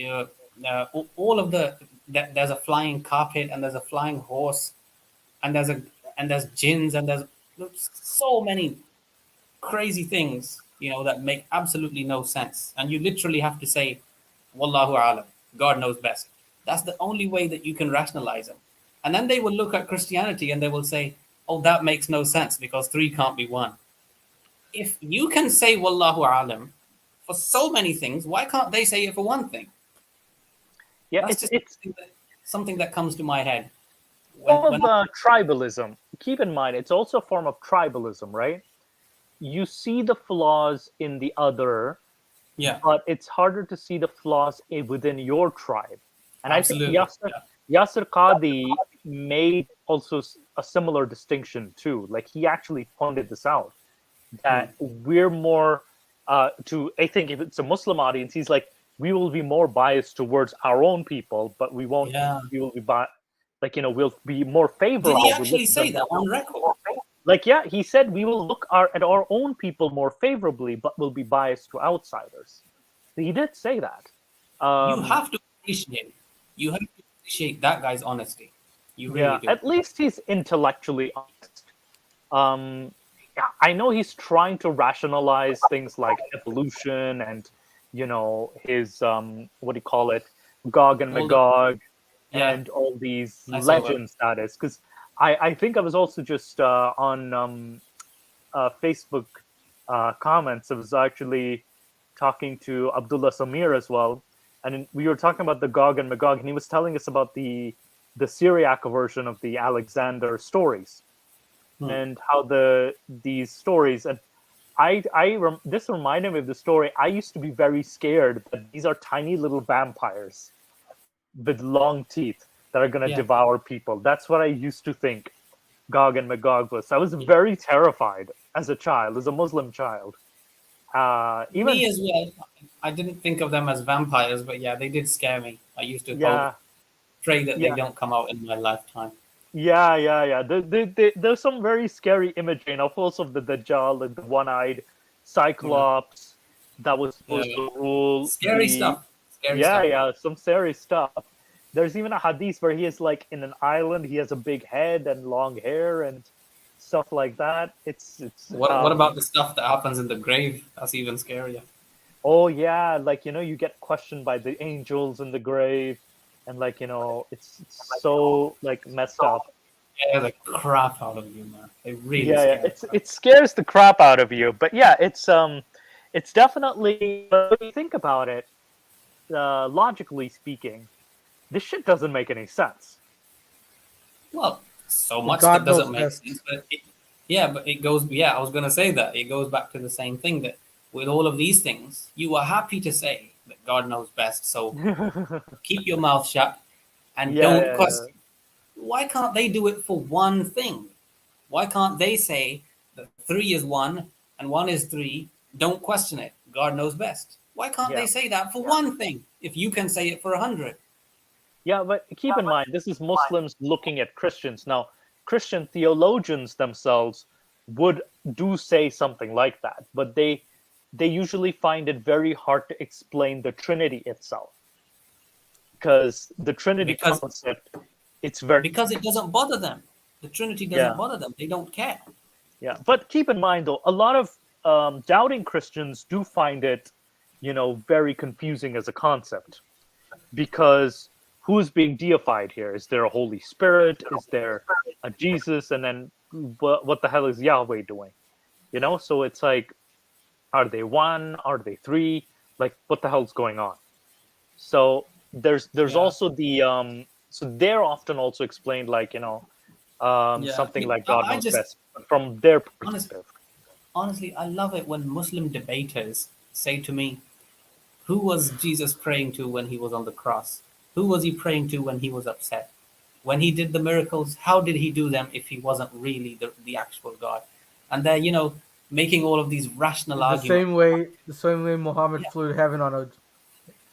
all of there's a flying carpet and there's a flying horse and there's jinns and there's so many crazy things, that make absolutely no sense. And you literally have to say, Wallahu alam, God knows best. That's the only way that you can rationalize them. And then they will look at Christianity and they will say, oh, that makes no sense because three can't be one. If you can say Wallahu alam for so many things, why can't they say it for one thing? Yeah, That's it's just it's something that comes to my head when form when of tribalism. Keep in mind, it's also a form of tribalism, right? You see the flaws in the other, yeah, but it's harder to see the flaws within your tribe. And I think absolutely, yeah, Yasser Qadi made also a similar distinction too. Like he actually pointed this out hmm, that we're more to. I think if it's a Muslim audience, he's like we will be more biased towards our own people, but we won't. yeah, We will be like, we'll be more Did favorable. he We actually look at say them that on record? like, yeah, he said we will look at our own people more favorably, but will be biased to outsiders. He did say that. You Um, have to appreciate. You have to appreciate that guy's honesty. You really yeah, do. at least he's intellectually honest. Yeah, I know he's trying to rationalize things like evolution and, his what do you call it, Gog and All the Magog, yeah, and all these I saw that. legends. That is because I think I was also just on Facebook comments. I was actually talking to Abdullah Samir as well, and we were talking about the Gog and Magog, and he was telling us about the Syriac version of the Alexander stories Hmm. and how these stories and this reminded me of the story. I used to be very scared that these are tiny little vampires with long teeth that are going to Yeah. devour people. That's what I used to think Gog and Magog was. I was Yeah. very terrified as a child, as a Muslim child. Even Me as well. I didn't think of them as vampires, but yeah, they did scare me. I used to hope, yeah, pray that they yeah, don't come out in my lifetime. yeah. There's some very scary imagery, of course, of the Dajjal, like the one-eyed Yeah. Cyclops that was supposed Yeah. to rule Scary stuff. Scary yeah, stuff. yeah, some scary stuff. There's even a hadith where he is like in an island. He has a big head and long hair and stuff like that. It's What about the stuff that happens in the grave? That's even scarier. oh yeah, like you get questioned by the angels in the grave, and like it's so like messed up. Yeah, the crap out of you, man. They really Yeah, yeah, scare the crap. it scares the crap out of you. But yeah, it's definitely when you think about it, logically speaking, this shit doesn't make any sense. Well, so But much that God knows doesn't make best. sense. But it goes. Yeah, I was going to say that it goes back to the same thing that with all of these things, you are happy to say that God knows best. So keep your mouth shut and Yeah, don't yeah, question. Why can't they do it for one thing? Why can't they say that three is one and one is three? Don't question it. God knows best. Why can't yeah. they say that for one thing if you can say it for 100? Yeah, but keep in mind, this is Muslims looking at Christians. Now, Christian theologians themselves would do say something like that, but they usually find it very hard to explain the Trinity itself. Because the Trinity Because concept, it's very because it doesn't bother them. The Trinity doesn't yeah, bother them. They don't care. yeah. But keep in mind though, a lot of doubting Christians do find it, very confusing as a concept. Because who's being deified here? Is there a Holy Spirit? Is there a Jesus? And then what the hell is Yahweh doing? So it's like, are they one? Are they three? Like, what the hell's going on? So there's Yeah, also the so they're often also explained like yeah. something like God I knows just best from their honest, perspective. honestly, I love it when Muslim debaters say to me, "Who was Jesus praying to when he was on the cross? Who was he praying to when he was upset? When he did the miracles, how did he do them if he wasn't really the actual God?" And they're making all of these rational The arguments. same way Muhammad Yeah, flew to heaven on a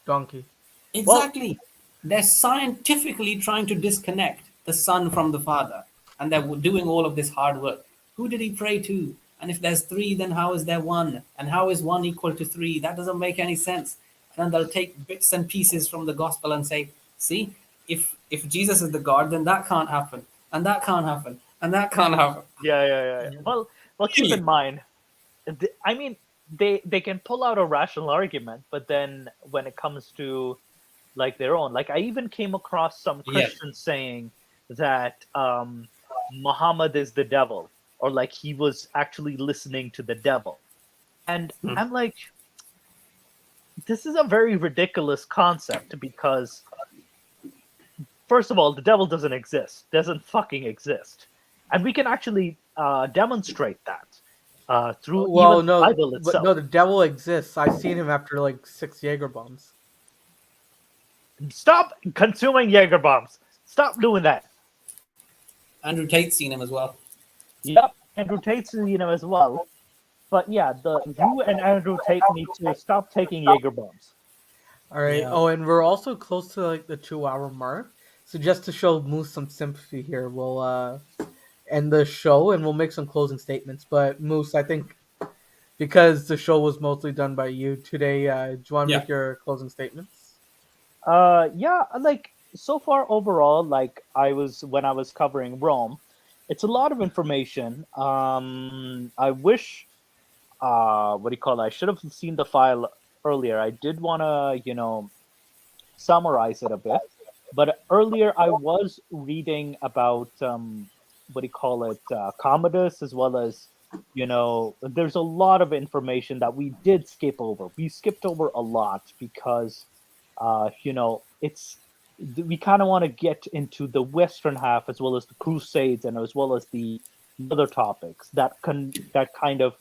donkey. Well, exactly. They're scientifically trying to disconnect the son from the father, and they're doing all of this hard work. Who did he pray to? And if there's three, then how is there one? And how is one equal to three? That doesn't make any sense. And then they'll take bits and pieces from the gospel and say, see, if Jesus is the God, then that can't happen, and that can't happen, and that can't happen. yeah. Well, keep in Really? mind, I mean, they can pull out a rational argument, but then when it comes to like their own, like I even came across some Yeah. Christians saying that Muhammad is the devil, or like he was actually listening to the devil, and Hmm. I'm like, this is a very ridiculous concept because first of all, the devil doesn't fucking exist, and we can actually demonstrate that through even Well, the no, Bible but itself. no, the devil exists. I seen him after like 6 Jaeger bombs. Stop consuming Jaeger bombs. Stop doing that. Andrew Tate's seen him as well. Yep, Andrew Tate's as well. But yeah, you and Andrew Tate need to stop taking Jaeger bombs. All right. Yeah. Oh, and we're also close to like the 2 hour mark. So just to show Moose some sympathy here, we'll end the show and we'll make some closing statements. But Moose, I think because the show was mostly done by you today, do you want to Yeah. make your closing statements? Yeah, like so far overall, like when I was covering Rome, it's a lot of information. I wish, what do you call it? I should have seen the file earlier. I did want to, summarize it a bit. But earlier, I was reading about what do you call it, Commodus, as well as there's a lot of information that we did skip over. We skipped over a lot because it's we kind of want to get into the Western half as well as the Crusades and as well as the other topics that kind of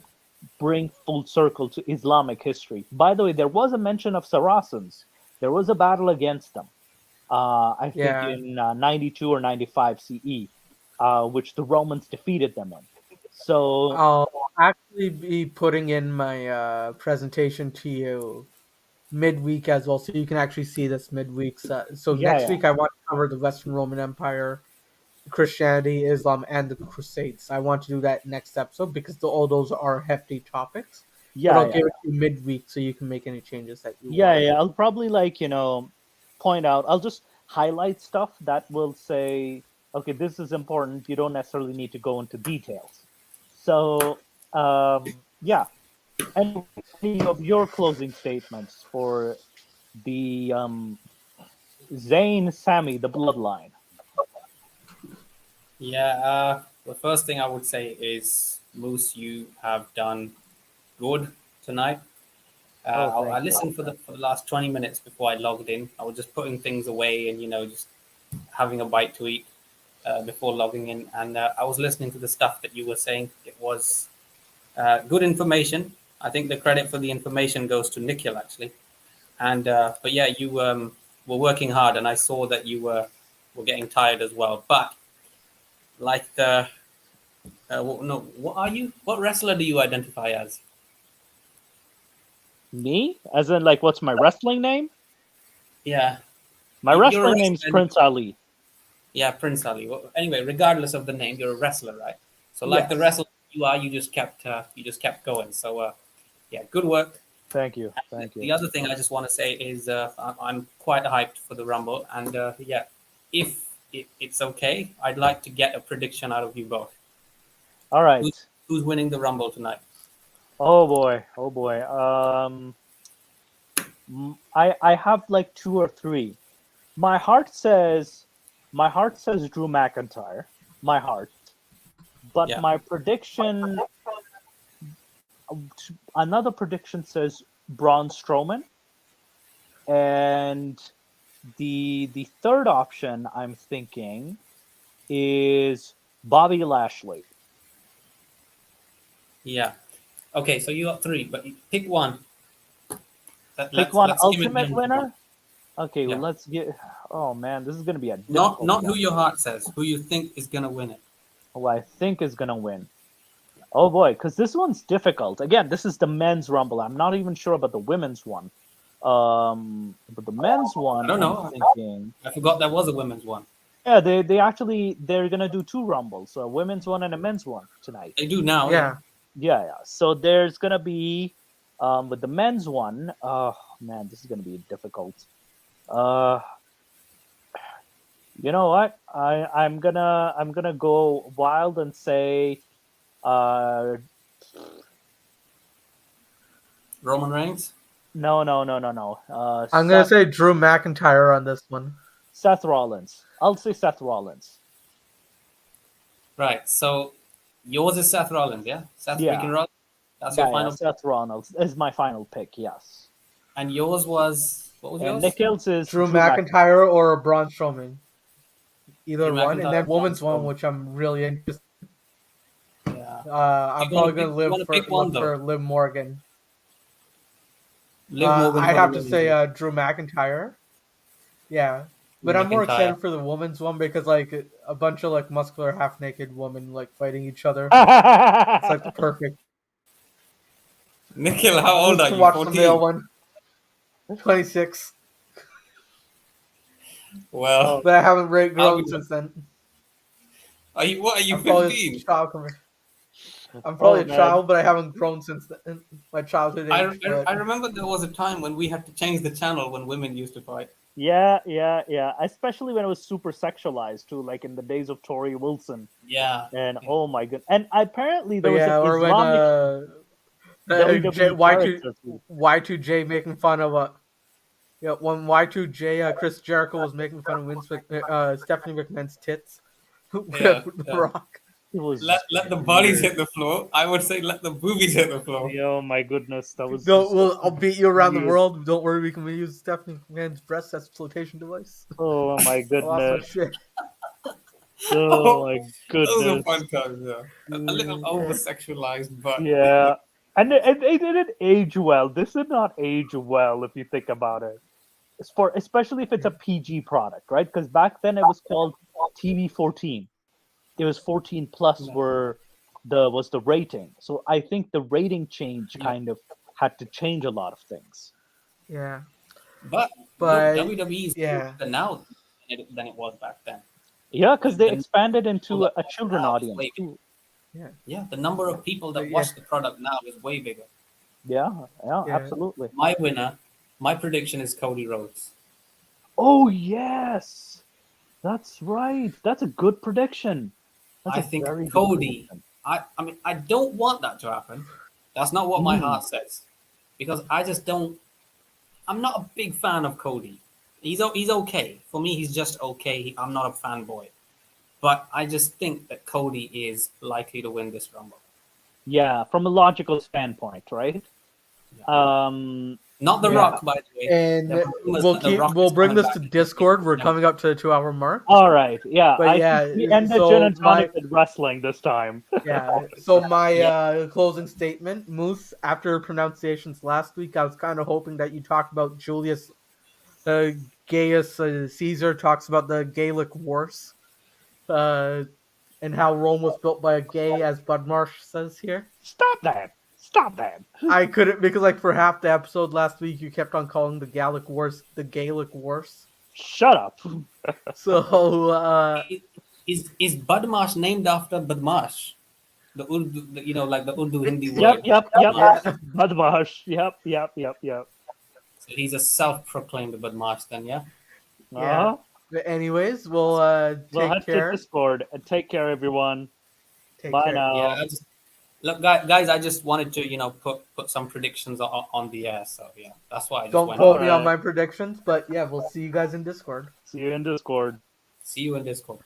bring full circle to Islamic history. By the way, there was a mention of Saracens. There was a battle against them. I think Yeah. in 92 or 95 CE, which the Romans defeated them in. So I'll actually be putting in my presentation to you midweek as well, so you can actually see this midweek. So yeah, next yeah, week I want to cover the Western Roman Empire, Christianity, Islam, and the Crusades. I want to do that next episode because all those are hefty topics. But yeah, I'll yeah, give it to you midweek so you can make any changes that you yeah, want. yeah. I'll probably point out. I'll just highlight stuff that will say, okay, this is important. You don't necessarily need to go into details. So yeah. Any of your closing statements for the Zayn Sami, the bloodline? Yeah, the first thing I would say is, Moose, you have done good tonight. I Thank you. listened for the last 20 minutes before I logged in. I was just putting things away and, just having a bite to eat before logging in. And I was listening to the stuff that you were saying. It was good information. I think the credit for the information goes to Nikhil, actually. And but yeah, you were working hard, and I saw that you were getting tired as well. But like the no, what are you? What wrestler do you identify as? Me? As in, like, what's my wrestling name? Yeah, My you're a wrestling name's wrestler. Prince Ali. Yeah, Prince Ali. Well, anyway, regardless of the name, you're a wrestler, right? So like the Yes. wrestler you are, you just kept going. So yeah, good work. Thank you. Thank The you. other thing I just want to say is I'm quite hyped for the Rumble, and yeah, if it's okay, I'd like to get a prediction out of you both. All right. Who's winning the Rumble tonight? Oh boy. Oh boy. I have like two or three. My heart says Drew McIntyre. My heart. But Yeah. my prediction, another prediction says Braun Strowman. And the third option I'm thinking is Bobby Lashley. Yeah. Okay, so you got three, but you pick one. Pick one let's give it ultimate one. winner. Okay, Yeah. well, let's get. Oh man, this is gonna be a Not difficult who one. your heart says, who you think is gonna win it. Who I think is gonna win. Oh boy, because this one's difficult. Again, this is the men's rumble. I'm not even sure about the women's one. But the men's one, I don't know. I'm thinking. I forgot there was a women's one. Yeah, they're gonna do two rumbles, a women's one and a men's one tonight. They do now. Yeah. Yeah. So there's gonna be, with the men's one. Oh man, this is gonna be difficult. You know what? I'm gonna go wild and say, Roman Reigns. no. I'm gonna say Drew McIntyre on this one. Seth Rollins. I'll say Seth Rollins. Right. So yours is Seth Rollins, yeah? Seth Yeah. freaking Rollins. That's your final. Seth Rollins is my final pick. Yes. And yours was what was And yours? Nikhil's is Drew McIntyre or Braun Strowman. Either Drew one, McIntyre, and then Braun women's one, Strowman. which I'm really interested. Yeah. I'm You wanna probably gonna pick- you wanna pick one, look for Liv Morgan. Liv Morgan I'd for the have to women's say one. Drew McIntyre. Yeah, but I'm more McIntyre. excited for the women's one because like a bunch of like muscular, half naked women like fighting each other. It's like the perfect. Nikhil, how old are to you? watch the 14? male one. 26. Well, But I haven't I'll grown be- since then. what are you I'm probably 15? a child. I'm Oh, probably a man. child, but I haven't grown since my childhood I, age. I, But I remember there was a time when we had to change the channel when women used to fight. Yeah. Especially when it was super sexualized too, like in the days of Tori Wilson. Yeah. And oh my god! And apparently there but was yeah, an or when Islamic WWE character too. Y2J making fun of when Y2J Chris Jericho was making fun of Stephanie McMahon's tits with Yeah, The yeah. Rock. It was Let the bodies weird. hit the floor. I would say let the boobies hit the floor. Oh my goodness, that was No, just I'll beat you around the weird. world. Don't worry, we can use Stephanie McMahon's breast as a flotation device. Oh my I lost my goodness. shit. Oh my Those are goodness. fun times, yeah. A little over sexualized, but Yeah. And it didn't age well. This did not age well if you think about it. It's especially if it's a PG product, right? Because back then it was called TV 14. It was 14 plus was the rating. So I think the rating change kind of had to change a lot of things. Yeah, but but WWE is yeah, better now than it was back then. Yeah, because they The expanded into people that a watch children now is audience way too. yeah, Yeah, the number of people that But watch the product now is way bigger. Yeah, Yeah. absolutely. My prediction is Cody Rhodes. Oh yes, that's right. That's a good prediction. That's I a think very good Cody. prediction. I mean, I don't want that to happen. That's not what my Mm. heart says, because I just don't. I'm not a big fan of Cody. He's okay for me. He's just okay. I'm not a fanboy, but I just think that Cody is likely to win this Rumble. Yeah, from a logical standpoint, right? Yeah. Not The Yeah. Rock, by the way. and There were rumors that The Rock we'll is bring coming this back to in Discord. We're 2027. coming up to the 2 hour mark. All right. Yeah, But I yeah, think we ended so Gin and Tonic with wrestling this time. Yeah. So my Yeah. closing statement, Moose. After pronunciations last week, I was kind of hoping that you talked about Julius Gaius Caesar talks about the Gaelic Wars, and how Rome was built by a gay, as Bud Marsh says here. Stop that! Stop that! I couldn't because like for half the episode last week, you kept on calling the Gaelic Wars the Gaelic Wars. Shut up! So Is Badmash named after Badmash? The Urdu, like the Urdu Hindi Yep, word. yep. Yeah. Badmash. Yep. So he's a self-proclaimed Badmash then, yeah? Yeah. Uh-huh. But anyways, we'll Well, head take care. to Discord and take care, everyone. Take Bye care. now. Yeah, look, guys, I just wanted to, put some predictions on the air. So yeah, that's why I just Don't went. quote me on Alright. my predictions, but yeah, we'll see you guys in Discord. See you in Discord. See you in Discord.